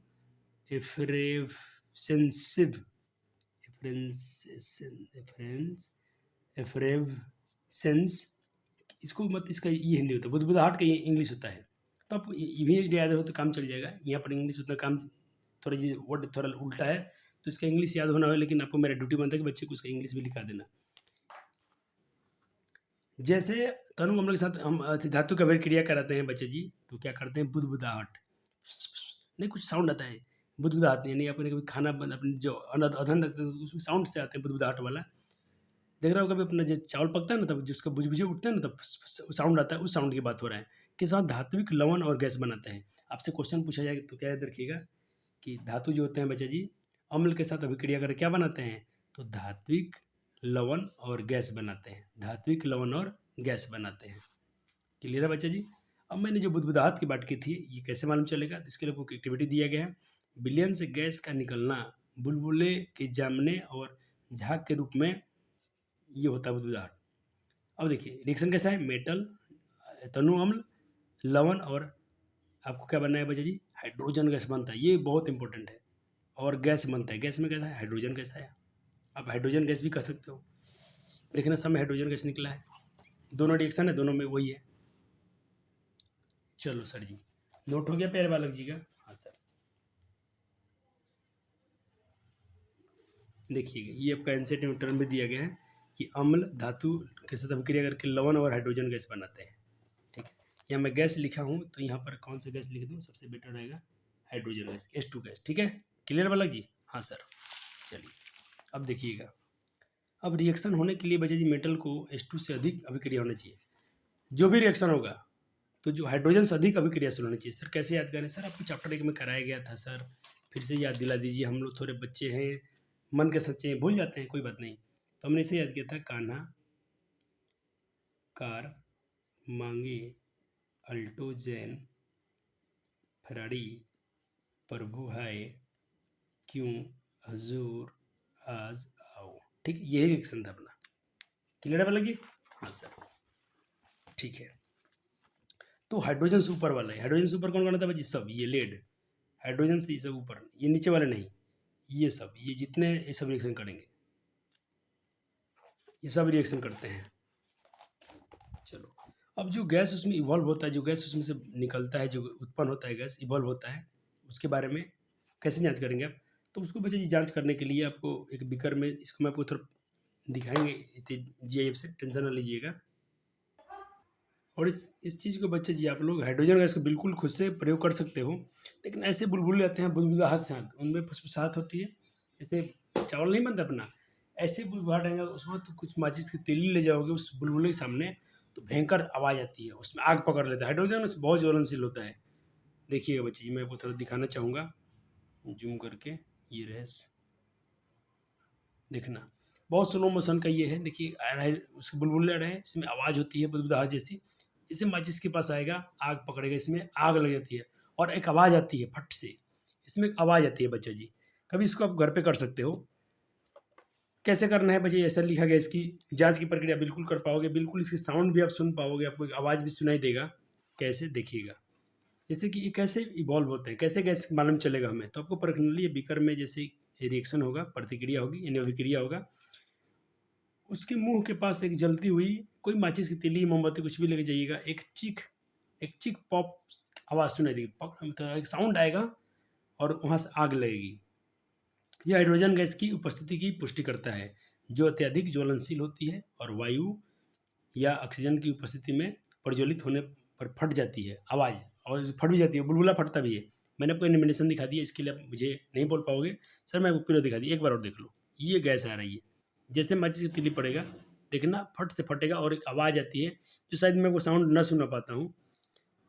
एफ्रेसेंसिव, एफ्रेसेंस, इसको मत, इसका ये हिंदी होता है, बुदबुदाहट का ये इंग्लिश होता है, तो आप ये भी याद हो तो काम चल जाएगा। यहाँ पर इंग्लिश उतना काम, थोड़ा ये वर्ड थोड़ा उल्टा है, तो इसका इंग्लिश याद होना है, लेकिन आपको मेरा ड्यूटी बनता है कि बच्चे को उसका इंग्लिश भी लिखा देना। जैसे तनु अम्ल के साथ हम धातु का अभिक्रिया कराते हैं बच्चे जी, तो क्या करते हैं, बुदबुदाहट, नहीं कुछ साउंड आता है, बुदबुदाहट, यानी अपने कभी खाना अपने जो अधन रखते हैं उसमें साउंड से आते हैं बुदबुदाहट वाला, देख रहा हो कभी अपना जो चावल पकता है ना, तब जिसका बुझबुझे उठते हैं ना, तब साउंड आता है, उस साउंड की बात हो रहा है। के साथ धात्विक लवण और गैस बनाते हैं। आपसे क्वेश्चन पूछा जाए तो क्या याद रखिएगा कि धातु जो होते हैं बच्चा जी, अम्ल के साथ अभिक्रिया कर क्या बनाते हैं, तो धात्विक लवण और गैस बनाते हैं। धात्विक लवण और गैस बनाते हैं। क्लियर है बच्चा जी। अब मैंने जो बुदबुदाहट की बात की थी, ये कैसे मालूम चलेगा, तो इसके लिए आपको एक्टिविटी दिया गया है। विलयन से गैस का निकलना बुलबुले के जमने और झाग के रूप में ये होता है बुदबुदाहट। अब देखिए रिएक्शन कैसा है, मेटल, तनु अम्ल, लवण और आपको क्या बनना है बच्चा जी, हाइड्रोजन गैस बनता है। ये बहुत इंपॉर्टेंट है। और गैस बनता है, गैस में कैसा है, हाइड्रोजन गैस है। आप हाइड्रोजन गैस भी कह सकते हो। देखना सब में हाइड्रोजन गैस निकला है, दोनों रिएक्शन है, दोनों में वही है। चलो सर जी, नोट हो गया प्यारे बालक जी का। हाँ सर, देखिएगा ये आपका एनसीईआरटी टर्म में दिया गया है कि अम्ल धातु के साथ अभिक्रिया करके लवण और हाइड्रोजन गैस बनाते हैं। ठीक है, यहाँ मैं गैस लिखा हूँ तो यहाँ पर कौन सा गैस लिख दूँ, सबसे बेटर रहेगा हाइड्रोजन गैस, H2 गैस। ठीक है, क्लियर बालक जी। हाँ सर, चलिए अब देखिएगा। अब रिएक्शन होने के लिए बच्चे जी मेटल को H2 से अधिक अभिक्रिया होना चाहिए। जो भी रिएक्शन होगा तो जो हाइड्रोजन से अधिक अभिक्रियाशील होना चाहिए। सर कैसे याद करें, सर आपको चैप्टर 1 में कराया गया था सर, फिर से याद दिला दीजिए। हम लोग थोड़े बच्चे हैं, मन के सच्चे हैं, भूल जाते हैं, कोई बात नहीं। तो हमने इसे याद किया था, कान्हा कार मांगे अल्टो जैन फरारी प्रभु हाय क्यों हजूर आज आओ। ठीक, यही रिएक्शन था अपना। क्लियर है बालक जी। हाँ सर, ठीक है। तो हाइड्रोजन से ऊपर वाला है, हाइड्रोजन से ऊपर कौन कौन आता है बच्चे, सब ये लेड, हाइड्रोजन से ये सब ऊपर, ये नीचे वाले नहीं, ये सब, ये जितने ये सब रिएक्शन करेंगे, ये सब रिएक्शन करते हैं। चलो, अब जो गैस उसमें इवॉल्व होता है, जो गैस उसमें से निकलता है, जो उत्पन्न होता है, गैस इवॉल्व होता है, उसके बारे में कैसे जांच करेंगे आप, तो उसको बच्चे जी जांच करने के लिए आपको एक बीकर में, इसको मैं आपको थोड़ा दिखाएंगे जी, से टेंशन ना लीजिएगा। और इस चीज़ को बच्चे जी आप लोग हाइड्रोजन गैस को बिल्कुल खुद से प्रयोग कर सकते हो, लेकिन ऐसे बुलबुले आते हैं बुदबुदाहट से, उनमें फुसफुसाहट होती है, इससे चावल नहीं बनता अपना। ऐसे बुलबुलाहट आएगा, उसमें तो कुछ माचिस की तीली ले जाओगे उस बुलबुले के सामने तो भयंकर आवाज़ आती है, उसमें आग पकड़ लेता है। हाइड्रोजन उसमें बहुत ज्वलनशील होता है। देखिएगा बच्चे जी, मैं आपको थोड़ा दिखाना चाहूँगा जूम करके, ये रहस्य देखना, बहुत स्लो मोशन का ये है। देखिए उसके बुलबुले आ रहे हैं, इसमें आवाज़ होती है बुदबुदाहट जैसी, जैसे माचिस के पास आएगा आग पकड़ेगा, इसमें आग लग जाती है और एक आवाज़ आती है फट से, इसमें एक आवाज़ आती है बच्चा जी। कभी इसको आप घर पे कर सकते हो। कैसे करना है बच्चे, ऐसा लिखा गया, इसकी जांच की प्रक्रिया बिल्कुल कर पाओगे, बिल्कुल इसकी साउंड भी आप सुन पाओगे, आपको एक आवाज़ भी सुनाई देगा। कैसे, देखिएगा जैसे कि ये कैसे इवॉल्व होते हैं, कैसे गैस मालूम चलेगा हमें, तो आपको पर्सनली बीकर में जैसे रिएक्शन होगा, प्रतिक्रिया होगी यानी अभिक्रिया होगा, उसके मुंह के पास एक जलती हुई कोई माचिस की तीली, मोमबत्ती कुछ भी लेके जाइएगा, एक चिक पॉप आवाज़ सुनाई देगी, पॉप मतलब एक साउंड आएगा और वहाँ से आग लगेगी। यह हाइड्रोजन गैस की उपस्थिति की पुष्टि करता है, जो अत्यधिक ज्वलनशील होती है और वायु या ऑक्सीजन की उपस्थिति में प्रज्वलित होने पर फट जाती है आवाज़, और फट भी जाती है, बुलबुला फटता भी है। मैंने आपको एनिमेशन दिखा दिया, इसके लिए आप मुझे नहीं बोल पाओगे सर, मैं आपको पूरा दिखा दिया, एक बार और देख लो। ये गैस आ रही है, जैसे माचिस की तीली पड़ेगा, देखना फट से फटेगा और एक आवाज़ आती है, जो शायद मैं वो साउंड ना सुना पाता हूँ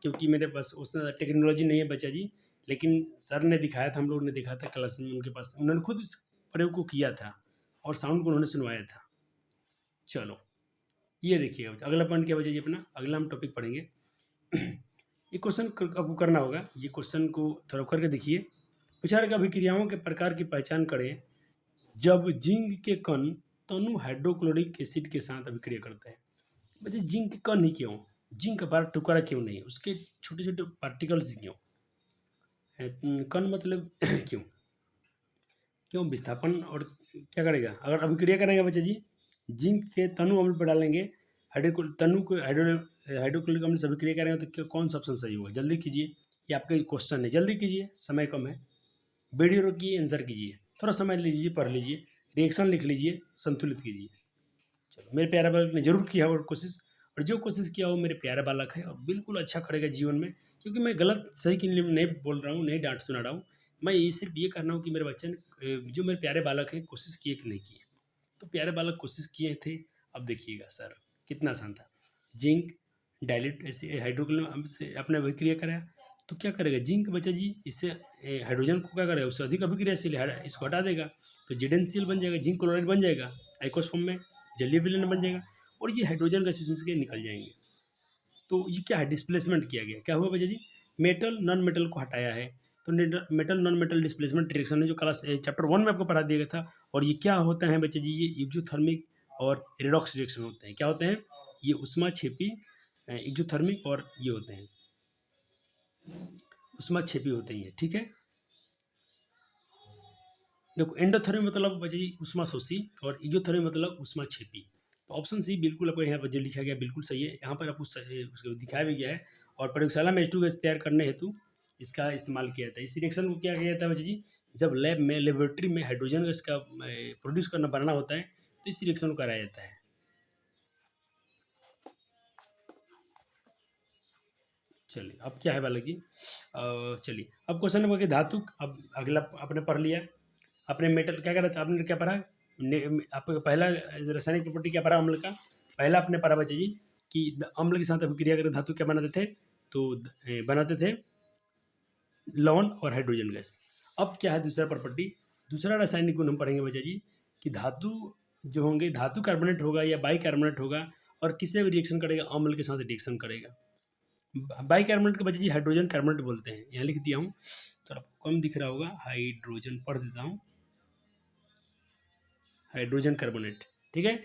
क्योंकि मेरे पास उस टेक्नोलॉजी नहीं है बच्चा जी, लेकिन सर ने दिखाया था, हम लोग ने देखा था क्लास में उनके पास, उन्होंने खुद इस प्रयोग को किया था और साउंड को उन्होंने सुनवाया था। चलो ये देखिएगा अगला पॉइंट क्या बचा जी अपना, अगला हम टॉपिक पढ़ेंगे। ये क्वेश्चन आपको करना होगा, ये क्वेश्चन को थोड़ा करके देखिए। पूछा रहेगा अभिक्रियाओं के प्रकार की पहचान करें जब जिंक के कण तनु हाइड्रोक्लोरिक एसिड के साथ अभिक्रिया करते हैं। बच्चे जिंक के कण ही क्यों, जिंक का बड़ा टुकड़ा क्यों नहीं, उसके छोटे छोटे पार्टिकल्स क्यों, कण मतलब क्यों, क्यों विस्थापन, और क्या करेगा अगर अभिक्रिया करेंगे बच्चे जी, जिंक के तनु अम्ल पर डालेंगे, तनु को हाइड्रोक्लोरिक अम्ल से अभिक्रिया करेंगे तो कौन सा ऑप्शन सही होगा, जल्दी कीजिए, ये आपका क्वेश्चन है, जल्दी कीजिए, समय कम है, वीडियो रोकिए, आंसर कीजिए, थोड़ा समय लीजिए, पढ़ लीजिए, रिएक्शन लिख लीजिए, संतुलित कीजिए। चलो मेरे प्यारे बालक ने जरूर किया और कोशिश, और जो कोशिश किया वो मेरे प्यारे बालक है और बिल्कुल अच्छा करेगा जीवन में, क्योंकि मैं गलत सही के लिए नहीं बोल रहा हूँ, नहीं डांट सुना रहा हूँ, मैं ये सिर्फ ये करना हूँ कि मेरे बच्चे ने जो मेरे प्यारे बालक हैं कोशिश किए कि नहीं किए, तो प्यारे बालक कोशिश किए थे। अब देखिएगा सर कितना आसान था, जिंक डायलेट ऐसे हाइड्रोक्लोरिक से अपने अभिक्रिया कराया तो क्या करेगा जिंक बचा जी, इससे हाइड्रोजन को क्या करेगा, उससे अधिक अभिक्रियाशील है, इसको हटा देगा तो ZnCl बन जाएगा, जिंक क्लोराइड बन जाएगा एक्वस फॉर्म में, जलीय विलयन बन जाएगा और ये हाइड्रोजन गैस इसमें से निकल जाएंगे। तो ये क्या है, डिस्प्लेसमेंट किया गया, क्या हुआ भैया जी, मेटल नॉन मेटल को हटाया है। तो metal non metal displacement reaction है जो क्लास चैप्टर 1 में आपको पढ़ा दिया गया था। और ये क्या होता है बच्चे जी, ये एक्सोथर्मिक और रेडॉक्स रिएक्शन होते हैं। क्या होते हैं, ये उष्माक्षेपी एक्सोथर्मिक और ये होते हैं उष्माक्षेपी होते हैं, ठीक है। देखो एंडोथर्मी मतलब बच्चे जी उष्माशोषी और एक्सोथर्मी मतलब उष्माक्षेपी। तो ऑप्शन सी बिल्कुल आपको यहाँ पर जो लिखा गया बिल्कुल सही है, यहाँ पर आपको उसको दिखाया भी गया है। और प्रयोगशाला में H2 गैस तैयार करने हेतु इसका इस्तेमाल किया था। इस रिएक्शन को क्या किया जाता है बच्चे जी, जब लैब में लेबोरेटरी में हाइड्रोजन गैस का प्रोड्यूस करना बनाना होता है तो इस रिएक्शन को कराया जाता है। चलिए अब क्या है बालक जी, चलिए अब क्वेश्चन नंबर कि धातु, अब अगला आपने पढ़ लिया, आपने मेटल क्या करा था, आपने क्या पढ़ा, आपका पहला रासायनिक प्रॉपर्टी क्या पढ़ा अम्ल का, पहला आपने पढ़ा बच्चे जी कि अम्ल के साथ अभिक्रिया कर धातु क्या बनाते थे, तो बनाते थे लवण और हाइड्रोजन गैस। अब क्या है दूसरा प्रॉपर्टी, दूसरा रासायनिक गुण हम पढ़ेंगे बच्चे जी कि धातु जो होंगे, धातु कार्बोनेट होगा या बाई कार्बोनेट होगा और किसी भी रिएक्शन करेगा अम्ल के साथ रिएक्शन करेगा। बाई कार्बोनेट के बच्चे जी हाइड्रोजन कार्बोनेट बोलते हैं, यहाँ लिख दिया हूँ तो आपको कम दिख रहा होगा, हाइड्रोजन पढ़ देता हूँ, हाइड्रोजन कार्बोनेट, ठीक है।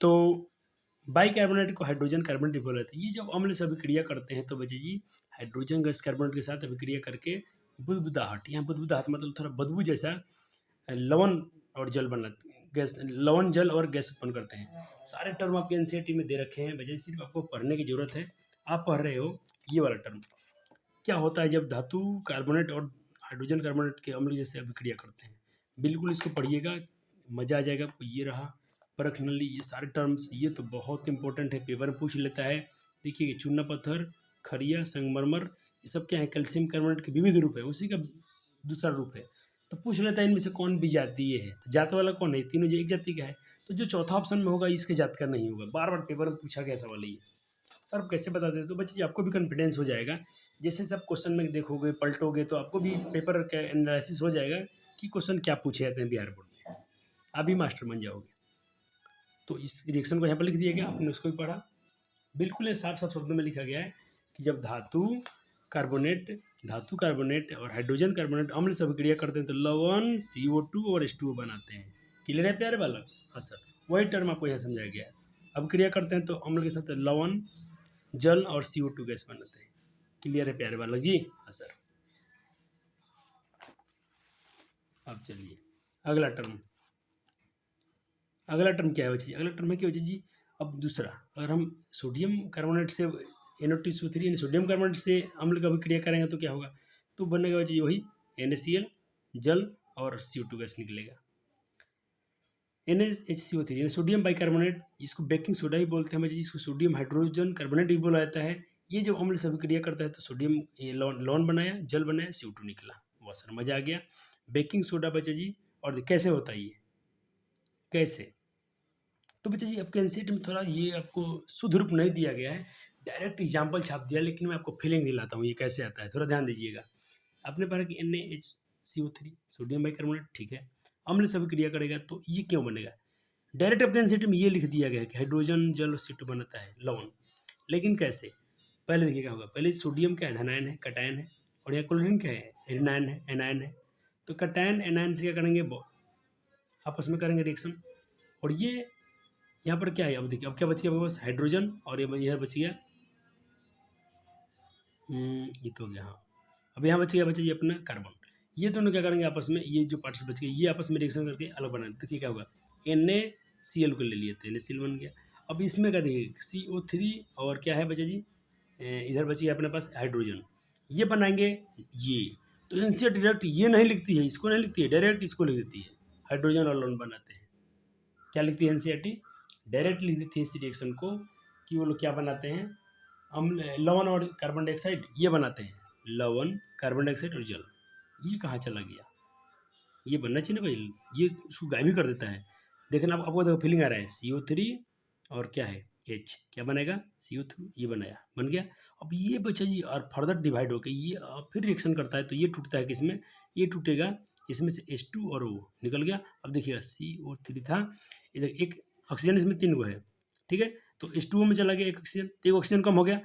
तो बाई कार्बोनेट को हाइड्रोजन कार्बोनेट बोला जाता है। ये जब अम्ल से अभिक्रिया करते हैं तो बच्चे जी हाइड्रोजन गैस कार्बोनेट के साथ अभिक्रिया करके बुदबुदाहट, यहाँ बुदबुदाहट मतलब थोड़ा बदबू जैसा लवण और जल बना, गैस लवण जल और गैस उत्पन्न करते हैं। सारे टर्म आपके एनसीईआरटी में दे रखे हैं बच्चे, सिर्फ आपको पढ़ने की जरूरत है। आप पढ़ रहे हो ये वाला टर्म, क्या होता है जब धातु कार्बोनेट और हाइड्रोजन कार्बोनेट के अम्ल जैसे अभिक्रिया करते हैं, बिल्कुल इसको पढ़िएगा, मज़ा आ जाएगा आपको। ये रहा परख नली, ये सारे टर्म्स ये तो बहुत इंपॉर्टेंट है, पेपर में पूछ लेता है। देखिए चूना पत्थर, खरिया, संगमरमर, ये सब क्या है, कैल्शियम कार्बोनेट के विविध रूप है, उसी का दूसरा रूप है। तो पूछ लेता है इनमें से कौन विजातीय है, तो जात वाला कौन है, तीनों जो एक जाति का है। तो जो चौथा ऑप्शन में होगा इसके जात का नहीं होगा, बार बार पेपर में पूछा गया सवाल ये। सर आप कैसे बता देते, तो बच्चे जी आपको भी कॉन्फिडेंस हो जाएगा, जैसे सब क्वेश्चन में देखोगे पलटोगे तो आपको भी पेपर का एनालिसिस हो जाएगा कि क्वेश्चन क्या पूछे जाते हैं बिहार बोर्ड में, आप भी मास्टर बन जाओगे। तो इस रिएक्शन को यहाँ पर लिख दिया गया, आपने उसको भी पढ़ा, बिल्कुल साफ साफ शब्दों में लिखा गया है कि जब धातु कार्बोनेट और हाइड्रोजन कार्बोनेट अम्ल से अभिक्रिया करते हैं तो लवण CO2 और H2O बनाते हैं। क्लियर है प्यारे बालक, हाँ सर, वही टर्म आपको यहाँ समझाया गया है। अभिक्रिया करते हैं तो अम्ल के साथ लवण जल और CO2 गैस बनाते हैं। क्लियर है प्यारे बालक जी, हाँ सर। अब चलिए अगला टर्म, अगला टर्म क्या है बच्चे जी, अगला टर्म है कि बच्चे जी अब दूसरा, अगर हम सोडियम कार्बोनेट से NO2CO3 यानी सोडियम कार्बोनेट से अम्ल का अभिक्रिया करेंगे तो क्या होगा, तो बनेगा बच्चे वही NaCl जल और CO2 गैस निकलेगा। NaHCO3 यानी सोडियम बाइकार्बोनेट, इसको बेकिंग सोडा भी बोलते हैं बच्चे, जिसको सोडियम हाइड्रोजन कार्बोनेट भी बोला जाता है। ये जब अम्ल से अभिक्रिया करता है तो सोडियम लवण बनाया, जल बनाया, CO2 निकला। बहुत सर मजा आ गया। बेकिंग सोडा बच्चे जी, और कैसे होता है ये, कैसे, तो बच्चे जी आपके एनसीईआरटी में थोड़ा ये आपको शुद्ध रूप नहीं दिया गया है, डायरेक्ट एग्जाम्पल छाप दिया, लेकिन मैं आपको फीलिंग दिलाता हूँ ये कैसे आता है, थोड़ा ध्यान दीजिएगा। आपने पढ़ा कि NaHCO3 सोडियम बाइकार्बोनेट, ठीक है, अम्ल से अभिक्रिया करेगा तो ये क्यों बनेगा, डायरेक्ट आपके एनसीईआरटी में ये लिख दिया गया है कि हाइड्रोजन जल और CO2 बनाता है लवण, लेकिन कैसे, पहले देखिए क्या होगा, पहले सोडियम क्या है, धनायन है, कटायन है, और यहाँ क्लोरीन क्या है, ऋणायन है, एनायन है। तो कटायन एनायन से क्या करेंगे, आपस में करेंगे रिएक्शन, और ये यहाँ पर क्या है, अब देखिए अब क्या बच गया बस हाइड्रोजन, और ये बच गया ये तो हो गया, हाँ। अब यहाँ बच गया बच्चे ये अपना कार्बन, ये दोनों क्या करेंगे आपस में, ये जो पार्ट्स बच गए ये आपस में रिएक्शन करके अलग बना, देखिए क्या होगा, NaCl को ले लिए थे, NaCl बन गया। अब इसमें क्या देखिए CO3 और क्या है बच्चे जी, इधर बच गया अपने पास हाइड्रोजन, ये बनाएंगे ये, तो इनसे डायरेक्ट ये नहीं लिखती है, इसको नहीं लिखती है, डायरेक्ट इसको लिख देती है, हाइड्रोजन और लवण बनाते हैं। क्या लिखती है एनसीईआरटी, डायरेक्ट लिख देती है इस रिएक्शन को कि वो लोग क्या बनाते हैं, अम्ल लवण और कार्बन डाइऑक्साइड ये बनाते हैं, लवण कार्बन डाइऑक्साइड और जल। ये कहाँ चला गया, ये बनना चाहिए ना भाई, ये उसको गायब ही कर देता है। देखना आपको देखो फीलिंग आ रहा है CO3 और क्या है एच क्या बनेगा CO3 ये बनाया बन गया। अब ये बच्चा जी और फर्दर डिवाइड होकर ये फिर रिएक्शन करता है तो ये टूटता है किसमें, ये टूटेगा इसमें से H2 और O निकल गया। अब देखिएगा CO3 था, इधर एक ऑक्सीजन इसमें 3 गो है, ठीक है, तो H2O में चला गया एक ऑक्सीजन, तो एक ऑक्सीजन कम हो गया।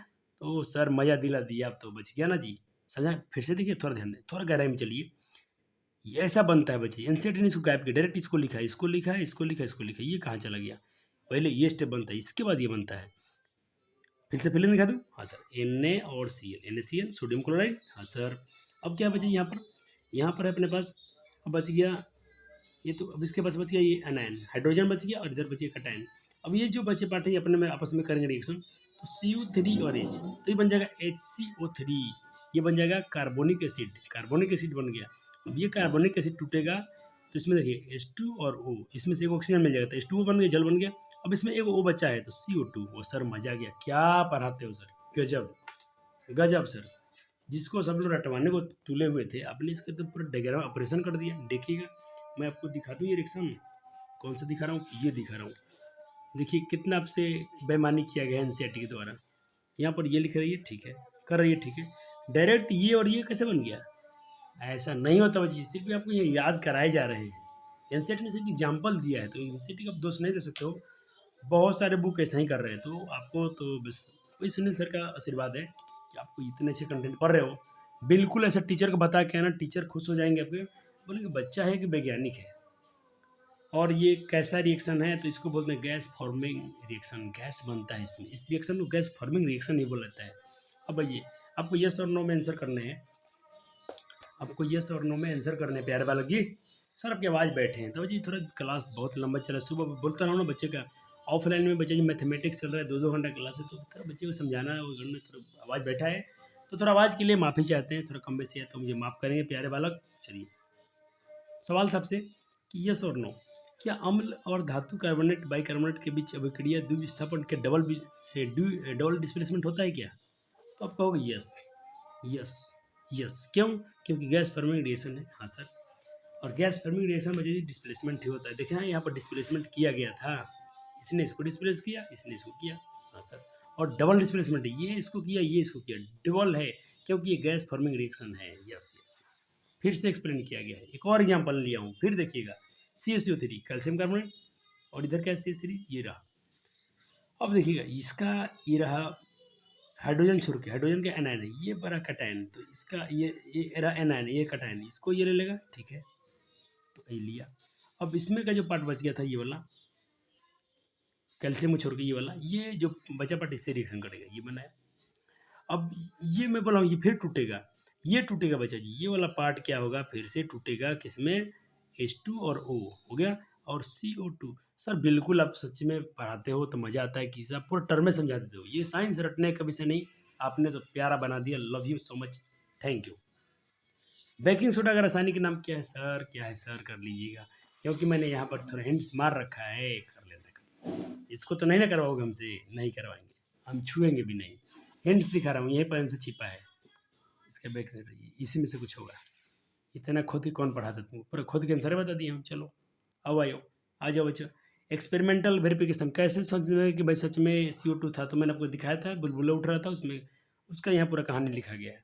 तो सर मजा दिला दिया, अब तो बच गया ना जी, समझा। फिर से देखिए, थोड़ा ध्यान दें, थोड़ा गहराई में चलिए। ये ऐसा बनता है बच्चे, एनसीईआरटी ने इसको गायब किया, डायरेक्ट इसको लिखा है, इसको लिखा है, इसको लिखा है, इसको लिखा है, ये कहाँ चला गया। पहले ये स्टेप बनता है, इसके बाद ये बनता है। फिर से फिल्म दिखा दूँ, हाँ सर, Na और Cl, NaCl सोडियम क्लोराइड, हाँ सर। अब क्या बचे यहाँ पर है अपने पास, अब बच गया ये, तो अब इसके पास बच गया ये एनायन, हाइड्रोजन बच गया और इधर बच गया कटायन। अब ये जो बचे पार्ट है अपने में आपस में करेंगे रिएक्शन, तो CO3 और H, तो ये बन जाएगा HCO3, ये बन जाएगा कार्बोनिक एसिड, कार्बोनिक एसिड बन गया। अब ये कार्बोनिक एसिड टूटेगा तो इसमें देखिए H2 और O, इसमें से एक ऑक्सीजन मिल जाएगा, तो H2O बन गया, जल बन गया। अब इसमें एक O बचा है तो CO2। वो सर मजा गया, क्या पढ़ाते हो सर, गजब गजब सर। जिसको सब लोग रटवाने को तुले हुए थे, आपने इसके तो पूरा डायग्राम ऑपरेशन कर दिया। देखिएगा, मैं आपको दिखा दूँ ये रिएक्शन, कौन सा दिखा रहा हूँ, ये दिखा रहा हूँ। देखिए कितना आपसे बेईमानी किया गया एनसीईआरटी के द्वारा। यहाँ पर ये लिख रही है, ठीक है, कर रही है, ठीक है, डायरेक्ट ये और ये कैसे बन गया। ऐसा नहीं होता बच्चे, सिर्फ आपको ये याद कराए जा रहे हैं। एनसीईआरटी ने सिर्फ एग्जाम्पल दिया है, तो एनसीईआरटी का आप दोष नहीं दे सकते हो। बहुत सारे बुक ऐसा ही कर रहे हैं, तो आपको तो बस वही सुनील सर का आशीर्वाद है कि आपको इतने अच्छे कंटेंट पढ़ रहे हो। बिल्कुल ऐसा टीचर को बता के आना, टीचर खुश हो जाएंगे आपके, बोलेंगे बच्चा है कि वैज्ञानिक है। और ये कैसा रिएक्शन है, तो इसको बोलते हैं गैस फॉर्मिंग रिएक्शन, गैस बनता है इसमें, इस रिएक्शन को गैस फॉर्मिंग रिएक्शन ही बोला जाता है। अब आइए, आपको यस और नो में आंसर करने हैं, आपको यस और नो में आंसर करने हैं प्यारे बालक जी। सर आपकी आवाज़ बैठे हैं तो जी, थोड़ा क्लास बहुत लंबा चला, सुबह बोलता रहा हूँ ना बच्चे का, ऑफलाइन में बच्चे जी मैथमेटिक्स चल रहा है, 2-2 घंटा क्लास है, तो थोड़ा बच्चे को समझाना है, वो घर में थोड़ा आवाज़ बैठा है, तो थोड़ा आवाज़ के लिए माफ़ी चाहते हैं, थोड़ा कम बेसी है तो मुझे माफ़ करेंगे प्यारे बालक। चलिए, सवाल सबसे कि यस और नो, क्या अम्ल और धातु कार्बोनेट बाइकार्बोनेट के बीच अभिक्रिया द्विविस्थापन के डबल डिस्प्लेसमेंट होता है क्या। तो आप कहोगे यस, यस, यस, क्यों, क्योंकि गैस फॉर्मिंग रिएक्शन है, हाँ सर। और गैस फॉर्मिंग रिएक्शन में यदि डिस्प्लेसमेंट ही होता है, देखना यहाँ पर डिस्प्लेसमेंट किया गया था, इसने इसको डिस्प्लेस किया, इसने इसको किया, हाँ सर। और डबल डिस्प्लेसमेंट, ये इसको किया, ये इसको किया, डबल है क्योंकि ये गैस फॉर्मिंग रिएक्शन है। यस यस, फिर से एक्सप्लेन किया गया है। एक और एग्जांपल लिया हूँ, फिर देखिएगा, CaCO3 कैल्शियम कार्बोनेट, और इधर क्या CH3 ये रहा। अब देखिएगा इसका ये रहा हाइड्रोजन छोड़ के, हाइड्रोजन का एनायन है, ये बड़ा कटायन, तो इसका ये रहा एनायन, ये कटायन, इसको ये ले लेगा, ठीक है, तो ये लिया। अब इसमें का जो पार्ट बच गया था ये वाला, कैल्शियम को छोड़ के ये वाला, ये जो बचा पार्ट इससे रिएक्शन करेगा, ये बनाया। अब ये मैं बोला हूँ ये फिर टूटेगा, ये टूटेगा बच्चा जी, ये वाला पार्ट क्या होगा, फिर से टूटेगा किसमें, H2 और O हो गया, और CO2। सर बिल्कुल आप सच्ची में पढ़ाते हो तो मज़ा आता है कि आप पूरा टर्म में समझा देते हो, ये साइंस रटने का विषय नहीं, आपने तो प्यारा बना दिया, love you so much, thank you. Baking soda का रासायनिक नाम क्या है सर, क्या है सर, कर लीजिएगा, क्योंकि मैंने यहाँ पर थोड़ा हिंट्स मार रखा है, कर लेना। इसको तो नहीं ना करवाओगे हमसे, नहीं करवाएंगे, हम छुएंगे भी नहीं, हिंट्स दिखा रहा हूँ, यहीं पर इनसे छिपा है, इसका बैक साइड इसी में से कुछ होगा। इतना खुद ही कौन पढ़ाता तुमको, पूरा खुद के आंसर बता दिए हम। चलो अब आयो, आ जाओ बच्चों। एक्सपेरिमेंटल वेरिफिकेशन कैसे समझ में कि भाई सच में CO2 था, तो मैंने आपको दिखाया था, बुलबुला उठ रहा था उसमें, उसका यहाँ पूरा कहानी लिखा गया है।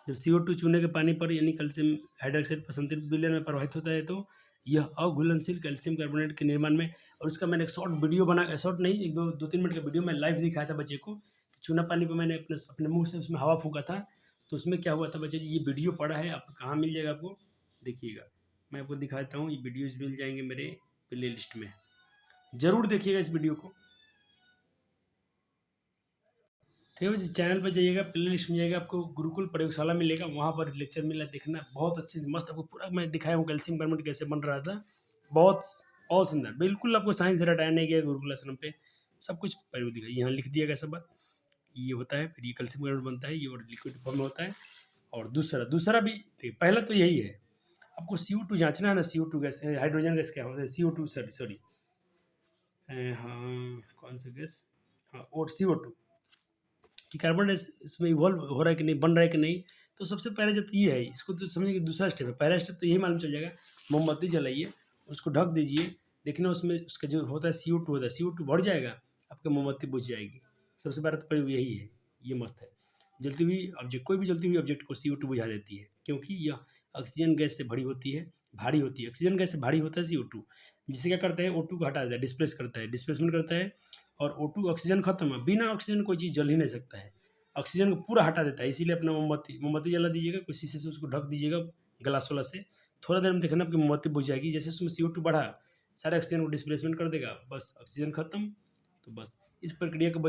जब CO2 चूने के पानी पर यानी कैल्शियम हाइड्रोक्साइड संतृप्त विलयन में प्रवाहित होता है, तो यह अघुलनशील कैल्शियम कार्बोनेट के निर्माण में, और उसका मैंने एक शॉर्ट वीडियो बना, शॉर्ट नहीं, एक 2-3 मिनट का वीडियो मैं लाइव दिखाया था बच्चे को, चूना पानी पर मैंने अपने मुंह से उसमें हवा फूंका था, तो उसमें क्या हुआ था बच्चे जी, ये वीडियो पड़ा है, आप कहाँ मिल जाएगा आपको, देखिएगा, मैं आपको दिखाता हूँ, ये वीडियोज मिल जाएंगे मेरे प्ले लिस्ट में, ज़रूर देखिएगा इस वीडियो को, ठीक है जी। चैनल पर जाइएगा, प्ले लिस्ट में जाइएगा, आपको गुरुकुल प्रयोगशाला मिलेगा, वहाँ पर लेक्चर मिला, देखना, बहुत अच्छे से मस्त आपको पूरा मैं दिखाया हूँ कैल्शियम कार्बोनेट कैसे बन रहा था, बहुत बहुत सुंदर, बिल्कुल आपको साइंस से रटाया नहीं गया, गुरुकुल आश्रम पे सब कुछ प्रयोग दिखाई, यहाँ लिख दिया गया सब बात, ये होता है, फिर ये कैल्शियम कार्बोनेट बनता है, ये और लिक्विड फॉर्म में होता है। और दूसरा भी ठीक, पहला तो यही है, आपको CO2 जांचना है ना, CO2 गैस, हाइड्रोजन गैस क्या होता है, CO2 सॉरी, हाँ कौन सा गैस, हाँ, और CO2 कि कार्बन इसमें इवॉल्व हो रहा है कि नहीं, बन रहा है कि नहीं, तो सबसे पहले जब ये है, इसको तो समझिए कि दूसरा स्टेप है, पहला स्टेप तो यही मालूम चल जाएगा, मोमबत्ती जलाइए, उसको ढक दीजिए, देखना उसमें उसका जो होता है CO2 होता है, CO2 बढ़ जाएगा, आपकी मोमबत्ती बुझ जाएगी। सबसे बड़ा तो प्रयोग यही है, ये मस्त है। जलती हुई ऑब्जेक्ट, कोई भी जलती हुई ऑब्जेक्ट को CO2 बुझा देती है, क्योंकि यह ऑक्सीजन गैस से भरी होती है, भारी होती है। ऑक्सीजन गैस से भारी होता है CO2, जिससे क्या करता है, O2 को हटा देता है, डिस्प्लेस करता है, डिस्प्लेसमेंट करता है। और O2 ऑक्सीजन खत्म है, बिना ऑक्सीजन कोई चीज़ जल ही नहीं सकता है, ऑक्सीजन को पूरा हटा देता है। इसीलिए अपना मोमबत्ती मोमबत्ती जला दीजिएगा, कोई शीशे से उसको ढक दीजिएगा ग्लास वाला से, थोड़ा देर में देखना आपकी मोमबत्ती बुझ जाएगी। जैसे उसमें CO2 बढ़ा, सारे ऑक्सीजन को डिस्प्लेसमेंट कर देगा, बस ऑक्सीजन खत्म। तो बस इस प्रक्रिया को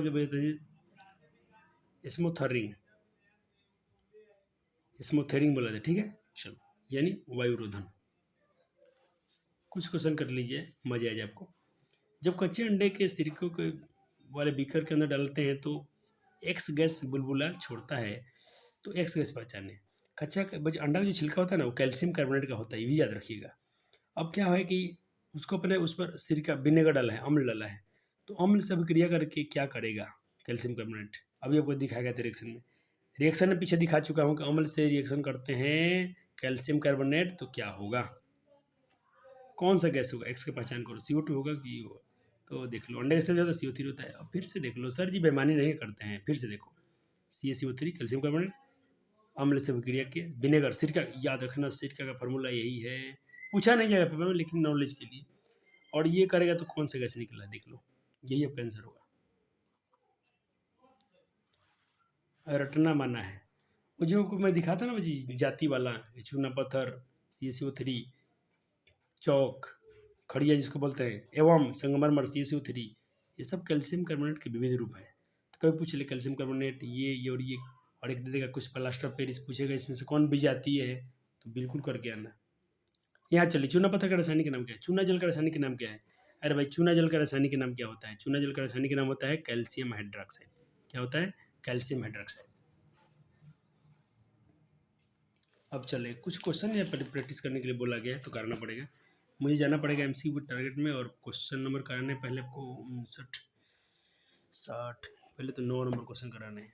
स्मोथरिंग, स्मोथरिंग बोला जाए, ठीक है। चलो, यानी वायुरोधन। कुछ क्वेश्चन कर लीजिए, मजे आ जाए आपको। जब कच्चे अंडे के सिरकों के वाले बीकर के अंदर डालते हैं तो एक्स गैस बुलबुला छोड़ता है, तो एक्स गैस पहचाने। अंडा का जो छिलका होता है ना, वो कैल्शियम कार्बोनेट का होता है, ये भी याद रखिएगा। अब क्या है कि उसको अपने उस पर सिरका विनेगर डाला है, अम्ल डाला है, तो अम्ल से अभिक्रिया करके क्या करेगा कैल्शियम कार्बोनेट, अभी आपको दिखाएगा रिएक्शन में। रिएक्शन में पीछे दिखा चुका हूँ कि अम्ल से रिएक्शन करते हैं कैल्शियम कार्बोनेट, तो क्या होगा, कौन सा गैस होगा, एक्स की पहचान करो, CO2 होगा कि होगा। तो देख लो, अंडे से ज़्यादा CO3 होता है। अब फिर से देख लो, सर जी बेईमानी नहीं करते हैं, फिर से देखो, CaCO3 कैल्शियम कार्बोनेट, अम्ल से अभिक्रिया के विनेगर, सिरका, याद रखना सिरका का फॉर्मूला यही है, पूछा नहीं जाएगा पेपर में लेकिन नॉलेज के लिए। और ये करेगा तो कौन सा गैस निकला, देख लो, यही आपका आंसर होगा। रटना माना है, वो जो मैं दिखाता ना जी, जाति वाला, चूना पत्थर, CaCO3, चौक, खड़िया जिसको बोलते हैं, एवं संगमरमर, CaCO3, ये सब कैल्शियम कार्बोनेट के विविध रूप है। तो कभी पूछ ले कैल्शियम कार्बोनेट ये और ये, और एक दे देगा कुछ प्लास्टर ऑफ पेरिस पूछेगा, इसमें से कौन विजातीय है, तो बिल्कुल करके आना। यहाँ चलिए, चूना पत्थर का रासायनिक नाम क्या है, चूना जल का रासायनिक नाम क्या है। अरे भाई, चूना जल का रासायनिक नाम क्या होता है, चूना जल का रासायनिक नाम होता है कैल्शियम हाइड्रोक्साइड। क्या होता है, कैल्शियम हाइड्रोक्साइड। अब चले, कुछ क्वेश्चन यहाँ पर प्रैक्टिस करने के लिए बोला गया है, तो करना पड़ेगा। मुझे जाना पड़ेगा MCQ टारगेट में, और क्वेश्चन नंबर कराने पहले आपको 59 60, पहले तो 9 नंबर क्वेश्चन कराने हैं।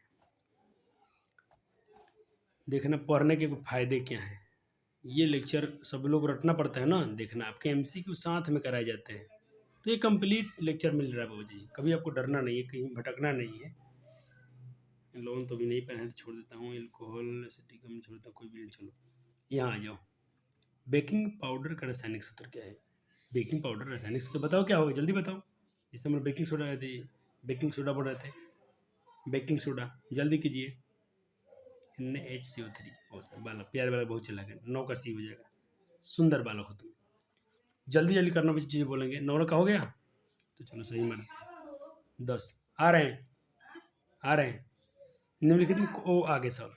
देखना पढ़ने के फायदे क्या हैं, ये लेक्चर सब लोग रटना पड़ता है ना, देखना आपके MCQ साथ में कराए जाते हैं, तो ये कंप्लीट लेक्चर मिल रहा है बाबू जी, कभी आपको डरना नहीं है, कहीं भटकना नहीं है। लोन तो भी नहीं पहने तो छोड़ देता हूँ, एल्कोहल एसिटिक अम्ल छोड़ देता हूँ, कोई भी नहीं। चलो यहाँ आ जाओ, बेकिंग पाउडर का रासायनिक सूत्र क्या है, बेकिंग पाउडर रासायनिक सूत्र बताओ क्या होगा, जल्दी बताओ। जिससे हम लोग बेकिंग सोडा थे, बेकिंग सोडा बोल रहे थे, बेकिंग सोडा, जल्दी कीजिए। NaHCO3, ओ सर बालक, प्यार वाला बहुत चला गया, 9 का C हो जाएगा, सुंदर बालक हो तुम, जल्दी जल्दी करना, बच्चे चीज़ें बोलेंगे। 9 का हो गया, तो चलो सही मान, 10 आ रहे हैं, आ रहे हैं, निम्नलिखित ओ आगे सर,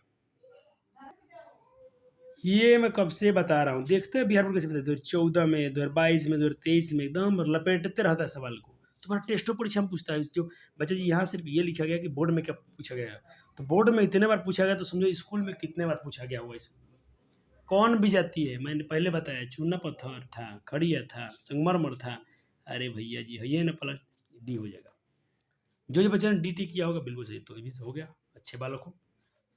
ये मैं कब से बता रहा हूँ, देखते हैं बिहार बोर्ड कैसे बताते, 2014 में, 2022 में, 2023 में, एकदम लपेटते रहता है सवाल को। तुम्हारा टेस्टो परीक्षा में पूछता है, जो बच्चा जी यहाँ सिर्फ ये लिखा गया कि बोर्ड में क्या पूछा गया है, तो बोर्ड में इतने बार पूछा गया, तो समझो स्कूल में कितने बार पूछा गया होगा इसको। कौन भी जाती है, मैंने पहले बताया, चूना पत्थर था, खड़िया था, संगमरमर था। अरे भैया जी, है ना, प्लस D हो जाएगा। जो बच्चे ने DT किया होगा बिल्कुल सही, तो ये भी हो गया, अच्छे बालक हो,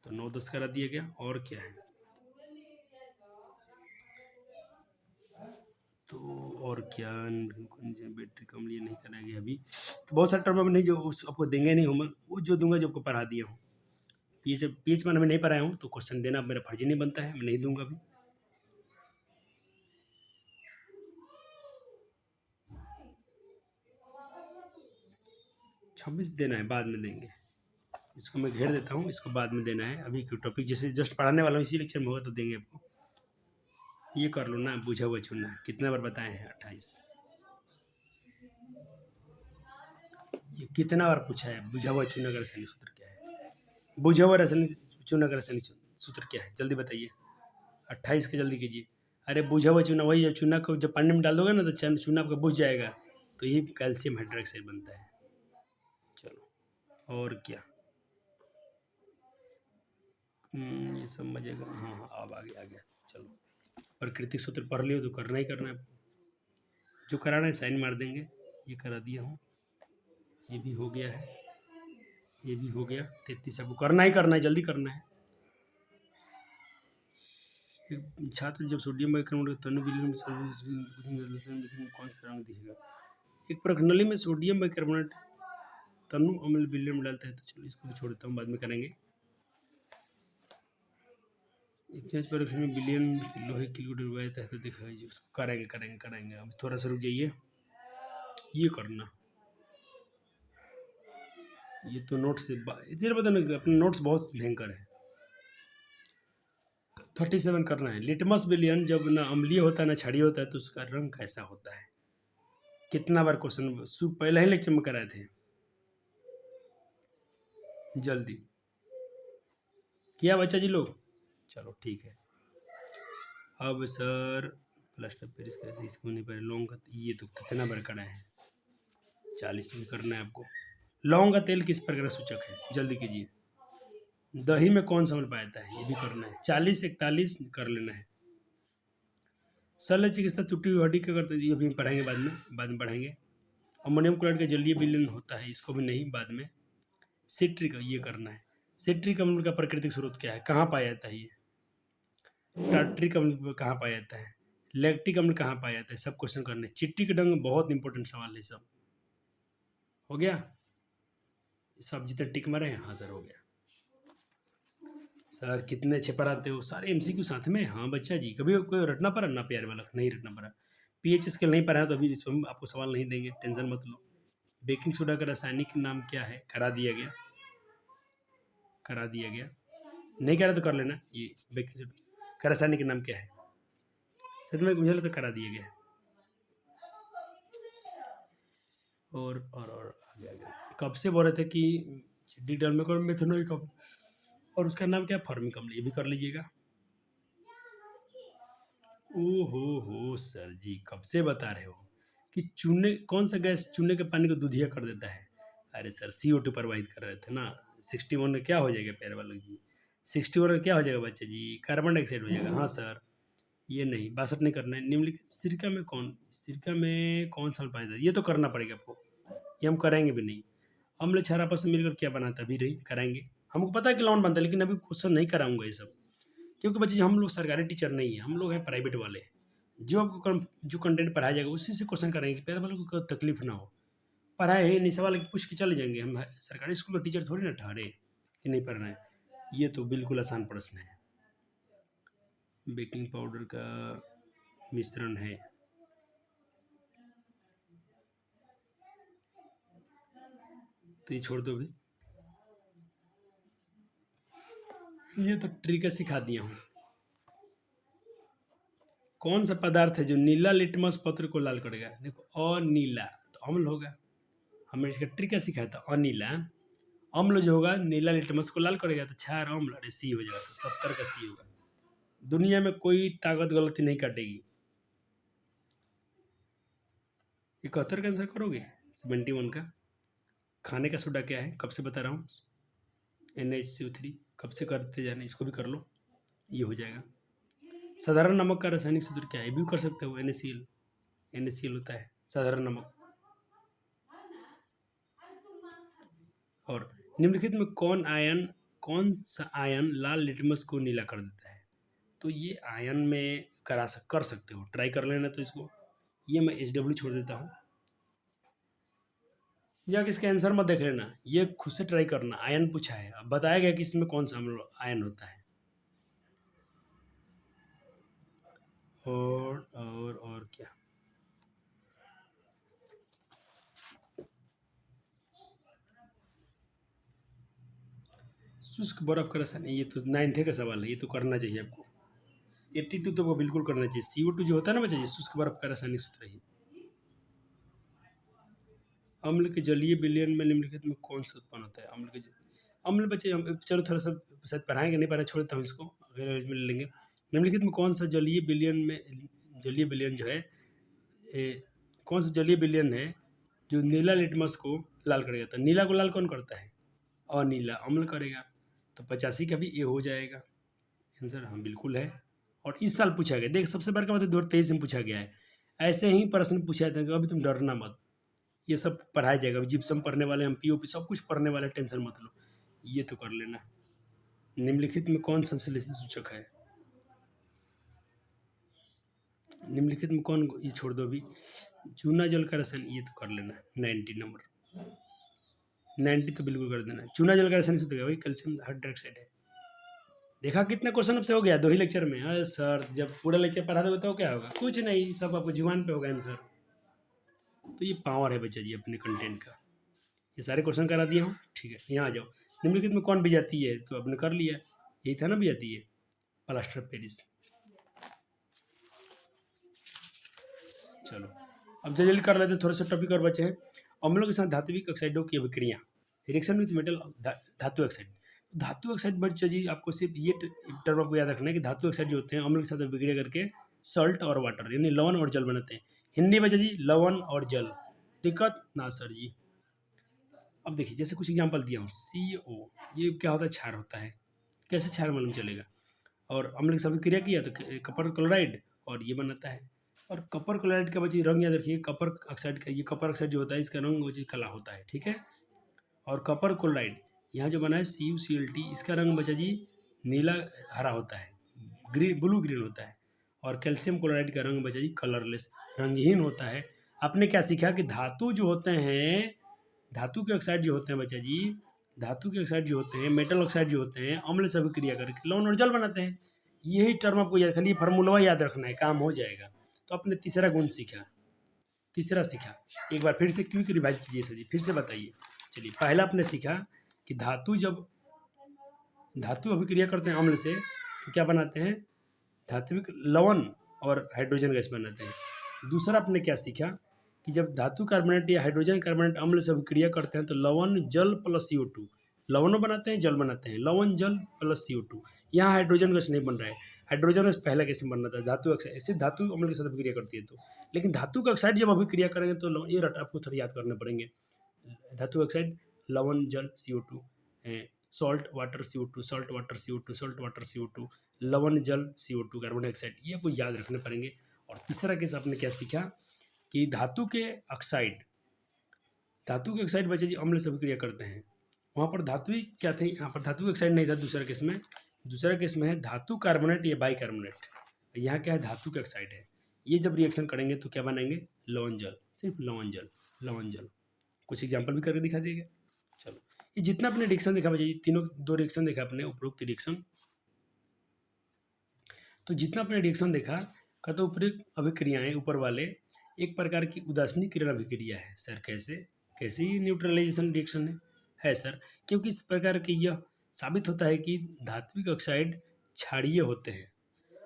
तो 9-10 करा दिया गया। और क्या है, तो और क्या, बैटरी कम लिए नहीं कराएंगे अभी, तो बहुत सारे टर्म में नहीं, जो उस आपको देंगे नहीं होमवर्क, वो जो दूंगा जो आपको पढ़ा दिया हूँ। PH में नहीं पढ़ाया हूँ, तो क्वेश्चन देना मेरा फर्जी नहीं बनता है, मैं नहीं दूंगा अभी। छब्बीस देना है, बाद में देंगे, इसको मैं घेर देता हूँ, इसको बाद में देना है। अभी टॉपिक जैसे जस्ट पढ़ाने वाला हूँ, इसी लेक्चर में होगा तो देंगे आपको। ये कर लो ना, बुझा हुआ चुनना, कितना बार बताए हैं, 28। ये कितना बार पूछा है, बुझा हुआ चुना का रासायनिक सूत्र क्या है, बुझा हुआ रासायनिक चुना का रासायनिक सूत्र क्या है, जल्दी बताइए, 28 का जल्दी कीजिए। अरे बुझा हुआ चूना, वही जब चूना को जब पानी में डाल दोगे ना, तो चूना आपका बुझ जाएगा, तो ये कैल्शियम हाइड्रोक्साइड बनता है। चलो और क्या, ये समझेगा, हाँ हाँ अब आ गया। चलो, प्राकृतिक सूत्र पढ़ लियो तो करना ही करना है, जो कराना है साइन मार देंगे। ये करा दिया हूँ, ये भी हो गया है, ये भी हो गया। 33 आपको करना ही करना है, जल्दी करना है। एक छात्र जब सोडियम बाइकार्बोनेट तनु विलीन कौन सा रंग दिखेगा, एक प्रणाली में सोडियम बाइकार्बोनेट तनु अम्ल विलियन में डालते हैं, तो चलो इसको भी छोड़ देता हूँ, बाद में करेंगे। एक्सचेंज पर में बिलियन लोहे किलो डुबाया था, तो देखा जी उसको करेंगे करेंगे करेंगे। अब थोड़ा सा रुक जाइए, ये करना, ये तो नोट से इधर बताना, अपने नोट्स बहुत भयंकर है। 37 करना है। लिटमस विलियन जब ना अम्लीय होता है ना क्षारीय होता है, तो उसका रंग कैसा होता है? कितना बार क्वेश्चन पहले ही लेक्चर में कराए थे, जल्दी किया बच्चा जी लोग? चलो ठीक है। अब सर प्लास्टर पेरिस कैसे इसको नहीं पड़े, लौंग का ये तो कितना बार करा है, 40 में करना है आपको। लौंग का तेल किस प्रकार का सूचक है, जल्दी कीजिए। दही में कौन सा अम्ल पाया जाता है, ये भी करना है। 40 41 कर लेना है। शल्य चिकित्सा टूटी हुई हड्डी का करते, ये भी पढ़ाएंगे बाद में पढ़ाएंगे। अमोनियम क्लोराइड का जलीय विलयन होता है, इसको भी नहीं, बाद में। सिट्रिक ये करना है। सिट्रिक अम्ल का प्राकृतिक स्रोत क्या है, कहाँ पाया जाता है ये? टार्ट्रिक अम्ल कहाँ पाया जाता है? लैक्टिक अम्ल कहाँ पाया जाता है? सब क्वेश्चन करने। चिट्टी के डंग बहुत इंपॉर्टेंट सवाल है सब। हो गया सब, जितने टिक मारे हैं? हाँ सर हो गया। सर कितने अच्छे पढ़ाते हो, सारे एमसीक्यू साथ में। हाँ बच्चा जी, कभी कोई रटना पड़ा ना प्यार वाला? नहीं रटना पड़ा। पीएच स्केल नहीं पढ़ा तो अभी इसमें आपको सवाल नहीं देंगे, टेंशन मत लो। बेकिंग सोडा का रासायनिक नाम क्या है? करा दिया गया, करा दिया गया। नहीं करा तो कर लेना। ये बेकिंग सोडा का रासायनिक नाम क्या है? सच में मुझे लगता करा दिया गया। और आगे आगे कब से बोल रहे थे कि चिड्डी डल में मेथनॉल कब, और उसका नाम क्या? फॉर्मिक अम्ल, ये भी कर लीजिएगा। हो सर जी, कब से बता रहे हो कि चूने, कौन सा गैस चूने के पानी को दूधिया कर देता है? अरे सर CO2 प्रवाहित कर रहे थे ना। 61 में क्या हो जाएगा प्यारे वालों जी? 61 में क्या हो जाएगा बच्चे जी? कार्बन डाइऑक्साइड हो जाएगा। हाँ सर, ये नहीं 62 नहीं करना है। निम्नलिखित सिरका में कौन सा पाया जाता है? ये तो करना पड़ेगा आपको, ये हम करेंगे भी नहीं। अम्ल क्षार आपस में मिलकर क्या बनाता है? अभी नहीं कराएंगे, हमको पता है कि लौंड बनता है, लेकिन अभी क्वेश्चन नहीं कराऊंगा ये सब, क्योंकि बच्चे हम लोग सरकारी टीचर नहीं है, हम लोग हैं प्राइवेट वाले। जो आपको जो कंटेंट पढ़ाया जाएगा उसी से क्वेश्चन करेंगे, पैर वालों को कोई तकलीफ ना हो। पढ़ाए है नहीं, सवाल पूछ के चले जाएंगे। हम सरकारी स्कूल का टीचर थोड़ी ना ठहरे कि नहीं पढ़ना है। ये तो बिल्कुल आसान प्रश्न है। बेकिंग पाउडर का मिश्रण है, तो ये छोड़ दो भी, ये तो ट्रिक सिखा दिया हूँ। कौन सा पदार्थ है जो नीला लिटमस पत्र को लाल करेगा? देखो अनीला तो अम्ल होगा, हमने इसका ट्रिक सिखाया था। अनीला अम्ल जो होगा नीला लिटमस को लाल करेगा, तो क्षार अम्ल, अरे सी हो जाएगा, 70 का सी होगा। दुनिया में कोई ताकत गलती नहीं काटेगी। 71 का आंसर करोगे? 71 का। खाने का सोडा क्या है, कब से बता रहा हूँ? NaCO3, कब से करते जाना, इसको भी कर लो, ये हो जाएगा। साधारण नमक का रासायनिक सूत्र क्या है? ये भी कर सकते हो, NaCl। NaCl होता है साधारण नमक। और निम्नलिखित में कौन सा आयन लाल लिटमस को नीला कर देता है? तो ये आयन में कर सकते हो, ट्राई कर लेना। तो इसको ये मैं HW छोड़ देता हूँ, या इसका आंसर मत देख लेना, ये खुद से ट्राई करना। आयन पूछा है, अब बताया गया कि इसमें कौन सा आयन होता है। और क्या, शुष्क बर्फ का रासायनिक, ये तो 9th का सवाल है, ये तो करना चाहिए आपको। 82 तो वो बिल्कुल करना चाहिए। CO2 जो होता है ना बच्चा, शुष्क बर्फ का रासायनिक सूत्र है। अम्ल के जलीय विलयन में निम्नलिखित में कौन सा उत्पन्न होता है? अम्ल बच्चे हम चलो थोड़ा सा शायद पढ़ाएंगे, नहीं पढ़ा छोड़ता हूँ इसको, अगले में ले लेंगे। निम्नलिखित में कौन सा जलीय विलयन जो है, कौन सा जलीय विलयन है जो नीला लिटमस को लाल करेगा? तो नीला को लाल कौन करता है? अनीला अम्ल करेगा। तो 85 का भी ये हो जाएगा आंसर। हाँ बिल्कुल है, और इस साल पूछा गया। देख सबसे बड़ा मतलब 2023 में पूछा गया है। ऐसे ही प्रश्न पूछा था, अभी तुम डरना मत, ये सब पढ़ाया जाएगा। जिप्सम पढ़ने वाले, हम POP सब कुछ पढ़ने वाले, टेंशन मत लो। ये तो कर लेना। निम्नलिखित में कौन संश्लेषित सूचक है? निम्नलिखित में कौन, ये छोड़ दो अभी। चूना जल का रसायन, ये तो कर लेना 90 नंबर। 90 तो बिल्कुल कर देना। चूना जल का रासायनिक सूत्र क्या है? वही कैल्शियम हाइड्रोक्साइड है। देखा कितना क्वेश्चन आपसे हो गया 2 ही लेक्चर में। अरे सर जब पूरा लेक्चर पढ़ा दोगे तो क्या होगा? कुछ नहीं, सब आपको जुबान पे होगा आंसर। तो ये पावर है बच्चा जी अपने कंटेंट का। ये सारे क्वेश्चन करा दिया हूँ, ठीक है। यहाँ आ जाओ। निम्नलिखित में कौन विजातीय है? तो आपने कर लिया, यही था ना विजातीय, प्लास्टर ऑफ पेरिस। चलो अब जल्दी कर लेते हैं, थोड़ा सा टॉपिक और बचे हैं। अम्लों के साथ धात्विक ऑक्साइडों की अभिक्रिया, रिएक्शन विथ मेटल धातु ऑक्साइड। धातु ऑक्साइड बच्चा जी आपको सिर्फ ये टर्म आपको याद रखना है कि धातु ऑक्साइड जो होते हैं अम्लों के साथ अभिक्रिया करके सॉल्ट और वाटर यानी लवण और जल बनाते हैं। हिंदी बच्चा जी लवण और जल। दिक्कत ना सर जी। अब देखिए जैसे कुछ एग्जांपल दिया हूँ, CO ये क्या होता है? क्षार होता है। कैसे क्षार मालूम चलेगा? और अम्ल के साथ अभिक्रिया किया तो कपर क्लोराइड और ये बनाता है। और कपर क्लोराइड का बच्चे रंग याद रखिए, कपर ऑक्साइड का, ये कपर ऑक्साइड जो होता है इसका रंग बच्चे काला होता है, ठीक है। और कपर क्लोराइड यहाँ जो बना है CuCl, इसका रंग बच्चा जी नीला हरा होता है, ब्लू ग्रीन होता है। और कैल्शियम क्लोराइड का रंग बच्चा जी कलरलेस रंगहीन होता है। आपने क्या सीखा कि धातु जो होते हैं, धातु के ऑक्साइड जो होते हैं बच्चा जी, धातु के ऑक्साइड जो होते हैं, मेटल ऑक्साइड जो होते हैं, अम्ल से अभिक्रिया करके लवण और जल बनाते हैं। यही टर्म आपको याद, खाली फार्मूला याद रखना है, काम हो जाएगा। तो आपने तीसरा गुण सीखा, तीसरा सीखा। एक बार फिर से क्विक रिवाइज कीजिए सर जी, फिर से बताइए। चलिए पहला आपने सीखा कि धातु जब धातु अभिक्रिया करते हैं अम्ल से तो क्या बनाते हैं? धात्विक लवण और हाइड्रोजन गैस बनाते हैं। दूसरा आपने क्या सीखा कि जब धातु कार्बोनेट या हाइड्रोजन कार्बोनेट अम्ल से अभिक्रिया करते हैं तो लवण जल प्लस CO2, लवणों बनाते हैं, जल बनाते हैं, लवण जल प्लस CO2। यहाँ हाइड्रोजन गैस नहीं बन रहा है। हाइड्रोजन गैस पहला कैसे बनना था? धातु ऑक्साइड, ऐसे धातु अम्ल के साथ अभिक्रिया करती है तो। लेकिन धातु का ऑक्साइड जब अभिक्रिया करेंगे तो ये रट आपको थोड़ा याद करने पड़ेंगे। धातु ऑक्साइड लवण जल CO2, salt water CO2, salt water CO2, salt water CO2, लवण जल CO2 कार्बन डाइऑक्साइड, ये आपको याद रखने पड़ेंगे। और तीसरा केस आपने क्या सीखा कि धातु के ऑक्साइड बच्चे जी अम्ल से अभिक्रिया करते हैं। वहाँ पर धात्विक क्या थे? यहाँ पर धातु ऑक्साइड नहीं था। दूसरा केस में है धातु कार्बोनेट या बाइकार्बोनेट। यहाँ क्या है? धातु के ऑक्साइड है। ये जब रिएक्शन करेंगे तो क्या बनाएंगे? लवण जल, सिर्फ लवण जल, लवण जल। कुछ एग्जाम्पल भी करके दिखा दिएगा। चलो ये जितना अपने रिएक्शन देखा बच्चे, तीनों 2 रिएक्शन देखा अपने, उपरोक्त रिएक्शन। तो जितना अपने रिएक्शन देखा कहते उपरोक्त अभिक्रियाएं ऊपर वाले एक प्रकार की उदासीन किरण अभिक्रिया है। सर कैसे? कैसे ही न्यूट्रलाइजेशन रिएक्शन है सर, क्योंकि इस प्रकार के यह साबित होता है कि धात्विक ऑक्साइड क्षारीय होते हैं।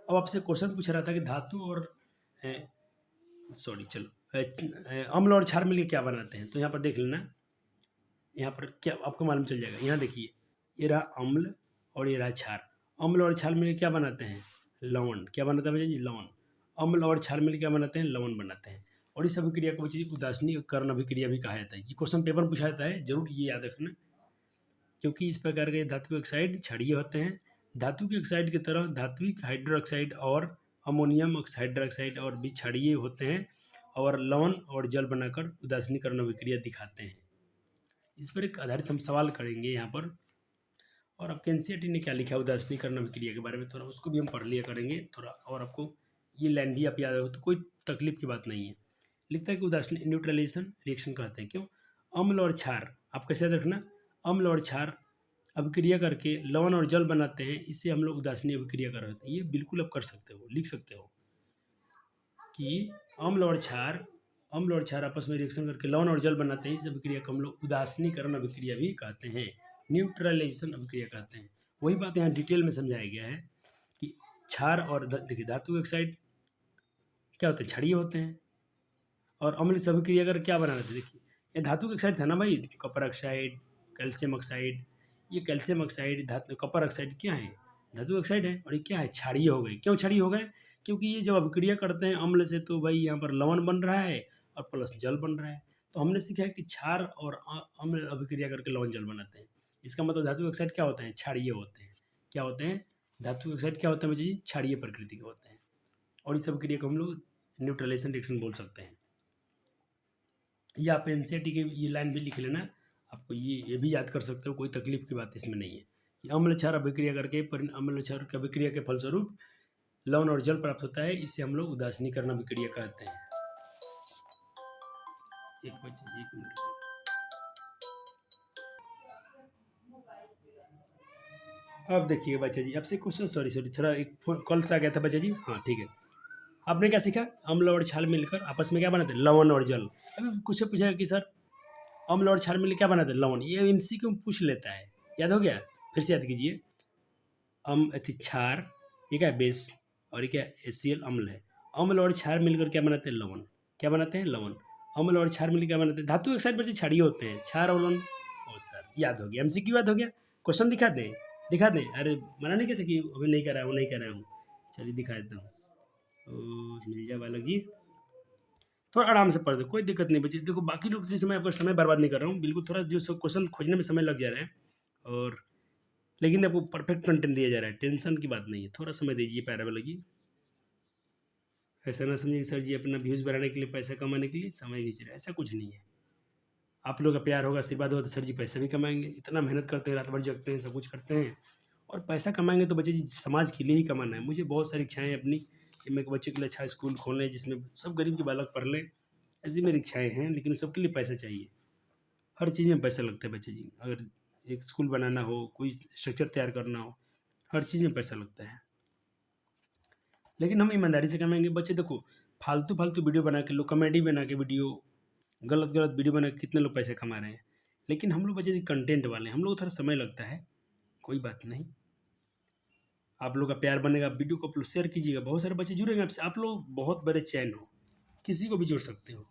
अब आपसे क्वेश्चन पूछ रहा था कि धातु और अम्ल और क्षार मिलकर क्या बनाते हैं, तो यहाँ पर देख लेना, यहाँ पर क्या आपको मालूम चल जाएगा। यहाँ देखिए ये रहा अम्ल और ये रहा क्षार। अम्ल और क्षार मिलकर क्या बनाते हैं? लवण। क्या बनाता है भैया जी? लवण। अम्ल और क्षार मिलकर क्या बनाते हैं? लवण बनाते हैं। और इस अभिक्रिया को बच्चे उदासीनीकरण अभिक्रिया भी कहा जाता है। ये क्वेश्चन पेपर में पूछा जाता है, जरूर ये याद रखना, क्योंकि इस प्रकार के धातु ऑक्साइड क्षारीय होते हैं। धातु के ऑक्साइड की तरह धात्विक हाइड्रोक्साइड और अमोनियम हाइड्रोक्साइड और भी क्षारीय होते हैं और लवण और जल बनाकर उदासीनीकरण अभिक्रिया दिखाते हैं। इस पर एक आधारित हम सवाल करेंगे यहाँ पर। और आपके NCERT ने क्या लिखा है उदासीनीकरण अभिक्रिया के बारे में, थोड़ा उसको भी हम पढ़ लिया करेंगे थोड़ा, और आपको ये लाइन भी आप याद रखो तो कोई तकलीफ की बात नहीं है। लिखता है कि उदासीन न्यूट्रलाइजेशन रिएक्शन कहते हैं। क्यों? अम्ल और क्षार, आप कैसे याद रखना, अम्ल और क्षार अभिक्रिया करके लवण और जल बनाते हैं, इससे हम लोग उदासीन अभिक्रिया कर रहे हैं। ये बिल्कुल आप कर सकते हो, लिख सकते हो कि अम्ल और क्षार आपस में रिएक्शन करके लवण और जल बनाते हैं। इस अभिक्रिया को हम लोग उदासीनीकरण अभिक्रिया भी कहते हैं, न्यूट्रलाइजेशन अभिक्रिया कहते हैं। वही बात यहाँ डिटेल में समझाया गया है कि क्षार और देखिए धातु ऑक्साइड क्या होते हैं? क्षारीय होते हैं। और अम्ल से अभिक्रिया कर क्या बना रहे थे? देखिए ये धातु ऑक्साइड था ना भाई, कपर ऑक्साइड, कैल्शियम ऑक्साइड। ये कैल्शियम ऑक्साइड, धातु कपर ऑक्साइड क्या है? धातु ऑक्साइड है। और ये क्या है? क्षारीय हो गए। क्यों क्षारीय हो गए? क्योंकि ये जब अभिक्रिया करते हैं अम्ल से तो भाई यहाँ पर लवण बन रहा है और प्लस जल बन रहा है। तो हमने सीखा है कि क्षार और अम्ल अभिक्रिया करके लवण जल बनाते हैं। इसका मतलब धातु ऑक्साइड क्या होते हैं? क्षारीय होते हैं। क्या होते हैं? धातु ऑक्साइड क्या होते हैं जी? क्षारीय प्रकृति के होते हैं। और इस अभिक्रिया को हम लोग न्यूट्रलाइजेशन रिएक्शन बोल सकते हैं। या आप NCERT की ये लाइन भी लिख लेना, आपको ये भी याद कर सकते हो, कोई तकलीफ की बात इसमें नहीं है। कि अम्ल क्षार अभिक्रिया करके अम्ल क्षार की अभिक्रिया के फलस्वरूप लवण और जल प्राप्त होता है, इसे हम लोग उदासीनीकरण अभिक्रिया कहते हैं। एक मिनट। अब देखिए बच्चा जी, आपसे क्वेश्चन, सॉरी सॉरी, थोड़ा एक कॉल से आ गया था बच्चा जी। हाँ ठीक है। आपने क्या सीखा? अम्ल और क्षार मिलकर आपस में क्या बनाते हैं? लवण और जल। अभी कुछ पूछेगा कि सर अम्ल और क्षार मिलकर क्या बनाते हैं? लवण। ये एमसीक्यू पूछ लेता है, याद हो गया? फिर से याद कीजिए। अथी क्षार, ये क्या है? बेस। और ये क्या है? HCl, अम्ल है। अम्ल और क्षार मिलकर क्या बनाते हैं? लवण। क्या बनाते हैं? लवण। अम्ल और क्षार मिलकर क्या बनाते हैं? धातु ऑक्साइड बच्चे क्षारीय होते हैं, क्षार और लवण। ओ सर, याद हो गया, एमसीक्यू याद हो गया। क्वेश्चन दिखा दें? दिखा दें? अरे मना नहीं कहते कि अभी नहीं कर रहा हूँ, नहीं कर रहा हूँ। चलिए दिखा देता हूँ। तो मिल जाए बालक जी, थोड़ा आराम से पढ़ दो, कोई दिक्कत नहीं बच्चे। देखो बाकी लोग जैसे मैं आपका समय बर्बाद नहीं कर रहा हूँ, बिल्कुल थोड़ा जो सब क्वेश्चन खोजने में समय लग जा रहा है, और लेकिन आपको परफेक्ट कंटेंट दिया जा रहा है, टेंशन की बात नहीं है। थोड़ा समय दीजिए पैराबोलॉजी। ऐसा ना समझिए सर जी अपना व्यूज़ बढ़ाने के लिए, पैसा कमाने के लिए समय खींच रहे हैं, ऐसा कुछ नहीं है। आप लोग का प्यार होगा, आशीर्वाद होगा तो सर जी पैसा भी कमाएंगे। इतना मेहनत करते हैं, रात भर जगते हैं, सब कुछ करते हैं, और पैसा कमाएंगे तो बच्चे जी समाज के लिए ही कमाना है। मुझे बहुत सारी इच्छाएं अपनी कि मैं एक बच्चे के लिए अच्छा स्कूल खोलें जिसमें सब गरीब के बालक पढ़ लें, ऐसी मेरी इच्छाएं हैं, लेकिन सबके लिए पैसा चाहिए। हर चीज़ में पैसा लगता है बच्चे जी। अगर एक स्कूल बनाना हो, कोई स्ट्रक्चर तैयार करना हो, हर चीज़ में पैसा लगता है। लेकिन हम ईमानदारी से कमाएंगे बच्चे। देखो फालतू फालतू वीडियो बना के लोग, कॉमेडी बना के वीडियो, गलत गलत वीडियो बना के कितने लोग पैसे कमा रहे हैं। लेकिन हम लोग बच्चे जी कंटेंट वाले हैं, हम लोग को थोड़ा समय लगता है, कोई बात नहीं। आप लोग का प्यार बनेगा, वीडियो को अपलोड शेयर कीजिएगा, बहुत सारे बच्चे जुड़ेंगे आपसे। आप लोग बहुत बड़े चैन हो, किसी को भी जोड़ सकते हो।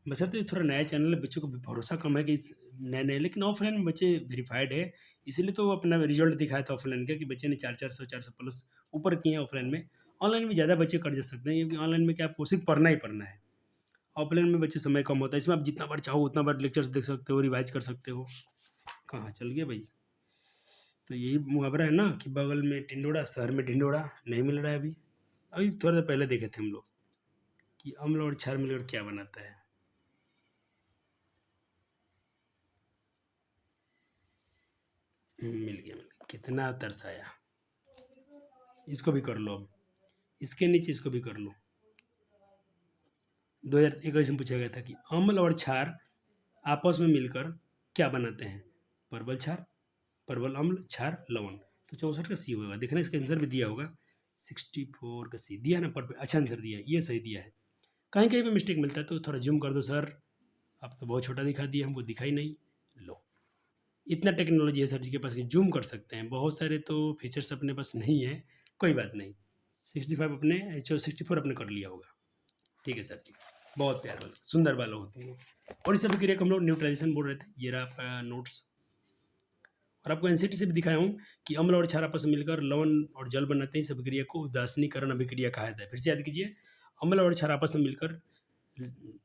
बशर्ते थोड़ा नया चैनल है, बच्चों को भरोसा कम है कि नए नए, लेकिन ऑफलाइन में बच्चे वेरीफाइड है, इसीलिए तो वो अपना रिजल्ट दिखाया था ऑफलाइन का कि बच्चे ने 400 प्लस ऊपर किए हैं ऑफलाइन में। ऑनलाइन में ज़्यादा बच्चे कर जा सकते हैं, क्योंकि ऑनलाइन में क्या आपको सिर्फ पढ़ना ही पढ़ना है। ऑफलाइन में बच्चे समय कम होता है, इसमें आप जितना बार चाहो उतना बार लेक्चर्स देख सकते हो, रिवाइज कर सकते हो। कहाँ चल गया भाई? तो यही मुहावरा है ना कि बगल में टिंडोड़ा शहर में ढिंडोरा, नहीं मिल रहा है अभी। अभी थोड़ा देर पहले देखे थे हम लोग कि अम्ल और क्षार मिलकर क्या बनाता है। मिल गया, कितना तरसाया। इसको भी कर लो, अब इसके नीचे इसको भी कर लो। 2021 में पूछा गया था कि अम्ल और क्षार आपस में मिलकर क्या बनाते हैं? परवल क्षार, परवल अम्ल, क्षार लवण। तो 64 का सी होगा, देखना इसका आंसर भी दिया होगा। 64 का सी दिया ना, परफेक्ट, अच्छा आंसर दिया है, ये सही दिया है। कहीं कहीं पे मिस्टेक मिलता है तो थोड़ा जूम कर दो सर, आप तो बहुत छोटा दिखा दिया, हमको दिखाई नहीं। लो, इतना टेक्नोलॉजी है सर जी के पास कि जूम कर सकते हैं, बहुत सारे तो फीचर्स अपने पास नहीं है। कोई बात नहीं, 65 अपने 64 अपने कर लिया होगा। ठीक है सर जी, बहुत प्यार वाला सुंदर वाला होती है। और इस अभिक्रिया को हम लोग न्यूट्रलाइजेशन बोल रहे थे। ये रहा आपका नोट्स, और आपको एनसीटी से भी दिखाया हूँ कि अम्ल और क्षार आपस में मिलकर लवण और जल बनाते हैं, इस अभिक्रिया को उदासीनीकरण अभिक्रिया कहा जाता है। फिर से याद कीजिए, अम्ल और क्षार आपस में मिलकर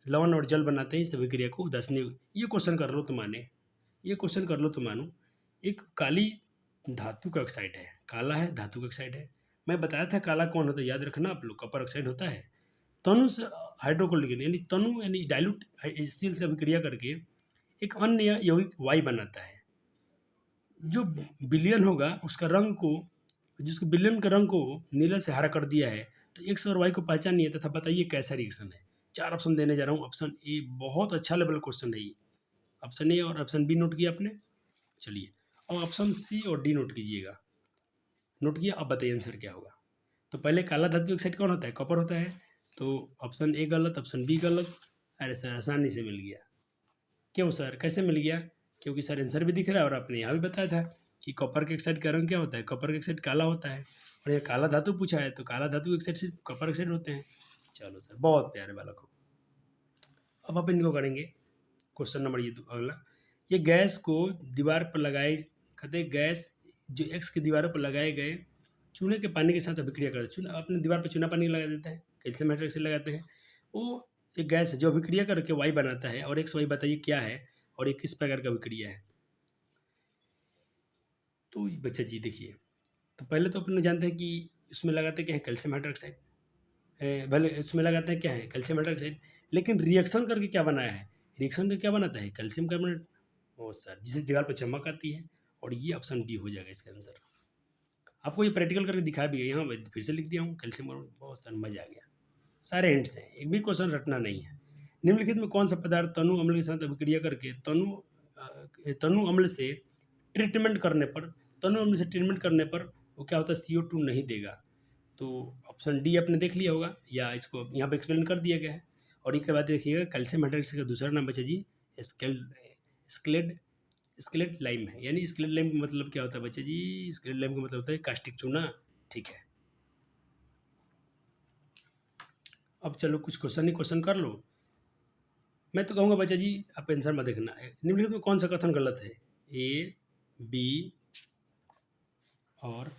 लवण और जल बनाते हैं, इस अभिक्रिया को उदासीनी। ये क्वेश्चन कर लो तो माने, ये क्वेश्चन कर लो तो मानो। एक काली धातु का ऑक्साइड है, काला है, धातु का ऑक्साइड है। मैं बताया था काला कौन होता है, याद रखना आप लोग, कॉपर ऑक्साइड होता है। तनु से हाइड्रोक्लोरिक यानी तनु यानी डाइल्यूट HCl से अभिक्रिया करके एक अन्य यौगिक वाई बनाता है। जो विलयन होगा उसका रंग को, जिसके विलयन के रंग को नीला से हरा कर दिया है, तो एक्स और वाई को पहचानिए तथा बताइए कैसा रिएक्शन है। 4 ऑप्शन देने जा रहा हूँ। ऑप्शन ए, बहुत अच्छा लेवल क्वेश्चन है ये। ऑप्शन ए और ऑप्शन बी नोट किया आपने? चलिए, और ऑप्शन सी और डी नोट कीजिएगा। नोट किया? अब बताइए आंसर क्या होगा। तो पहले काला धातु ऑक्साइड कौन होता है? कॉपर होता है। तो ऑप्शन ए गलत, ऑप्शन बी गलत। अरे सर आसानी से मिल गया। क्यों सर, कैसे मिल गया? क्योंकि सर आंसर भी दिख रहा है और आपने यहाँ भी बताया था कि कॉपर के ऑक्साइड का रंग क्या होता है? कॉपर के ऑक्साइड काला होता है। और ये काला धातु पूछा है तो काला धातु ऑक्साइड से कॉपर ऑक्साइड होते हैं। चलो सर, बहुत प्यारे बालक हो। अब आप इनको करेंगे क्वेश्चन नंबर ये अगला। ये गैस को दीवार पर लगाए, कहते हैं गैस जो एक्स की दीवारों पर लगाए गए चूने के पानी के साथ अभिक्रिया करते हैं। चूना, अपने दीवार पर चूना पानी लगा देते हैं, कैल्शियम हाइड्रोक्साइड लगाते हैं, वो एक गैस है जो अभिक्रिया करके वाई बनाता है। और एक्स वाई बताइए क्या है और ये किस प्रकार का अभिक्रिया है। तो बच्चा जी देखिए, तो पहले तो अपने जानते हैं कि इसमें लगाते क्या है? Calcium hydroxide. भले इसमें लगाते हैं क्या है? Calcium hydroxide. लेकिन रिएक्शन करके क्या बनाया है? रिएक्शन करके क्या बनाता है? Calcium carbonate. ओ सर, जिससे दीवार पर चमक आती है। और ये ऑप्शन बी हो जाएगा इसका आंसर। आपको ये प्रैक्टिकल करके दिखा भी है, यहाँ मैं फिर से लिख दिया हूँ कैल्शियम कार्बोनेट। बहुत सर मजा आ गया। सारे हिंट्स हैं, एक भी क्वेश्चन रटना नहीं है। निम्नलिखित में कौन सा पदार्थ तनु अम्ल के साथ अभिक्रिया करके तनु अम्ल से ट्रीटमेंट करने पर दोनों में से ट्रीटमेंट करने पर वो क्या होता है, CO2 नहीं देगा। तो ऑप्शन डी आपने देख लिया होगा, या इसको यहाँ पे एक्सप्लेन कर दिया गया है। और एक बात देखिएगा, कैल्शियम हाइड्रोक्साइड का दूसरा नाम बच्चा जी स्केल्ड स्केलेट लाइम है। यानी स्केलेट लाइम का मतलब क्या होता है बच्चे जी, स्केलेट लाइम का मतलब होता है कास्टिक चूना। ठीक है, अब चलो कुछ क्वेश्चन ही क्वेश्चन कर लो। मैं तो कहूँगा बच्चा जी आप आंसर मत देखना, निम्नलिखित में कौन सा कथन गलत है, ए, बी और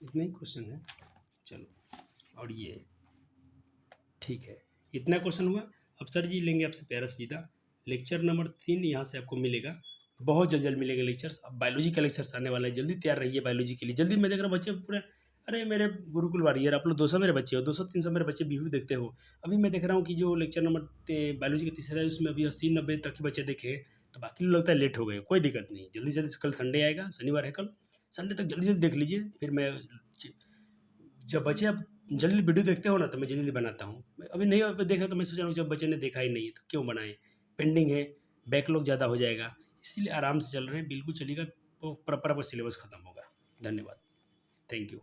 इतना ही क्वेश्चन है। चलो, और ये ठीक है, इतना क्वेश्चन हुआ। अब सर जी लेंगे आपसे प्यारा सीधा लेक्चर नंबर 3, यहाँ से आपको मिलेगा, बहुत जल्द जल्द मिलेंगे लेक्चर्स। अब बायोलॉजी का लेक्चर्स आने वाला है, जल्दी तैयार रहिए बायोलॉजी के लिए। जल्दी मैं देख रहा हूँ बच्चे पूरे, अरे मेरे गुरुकुल वारियर आप लोग 200 मेरे बच्चे हो, 200-300 मेरे बच्चे व्यू देखते हो। अभी मैं देख रहा हूँ कि जो लेक्चर नंबर बायोलॉजी का तीसरा है उसमें अभी 80-90 तक के बच्चे देखे, तो बाकी लोग लगता है लेट हो गए। कोई दिक्कत नहीं, जल्दी जल्दी से, कल संडे आएगा, शनिवार है कल, संडे तक जल्दी जल्दी देख लीजिए। फिर मैं जब बच्चे आप जल्दी वीडियो देखते हो ना तो मैं जल्दी बनाता हूँ। अभी नहीं देखा तो मैं सोच रहा हूँ जब बच्चे ने देखा ही नहीं है तो क्यों बनाए, पेंडिंग है, बैकलॉग ज़्यादा हो जाएगा, इसीलिए आराम से चल रहे हैं। बिल्कुल चलिएगा, तो प्रॉपर आपका सिलेबस ख़त्म होगा। धन्यवाद, थैंक यू।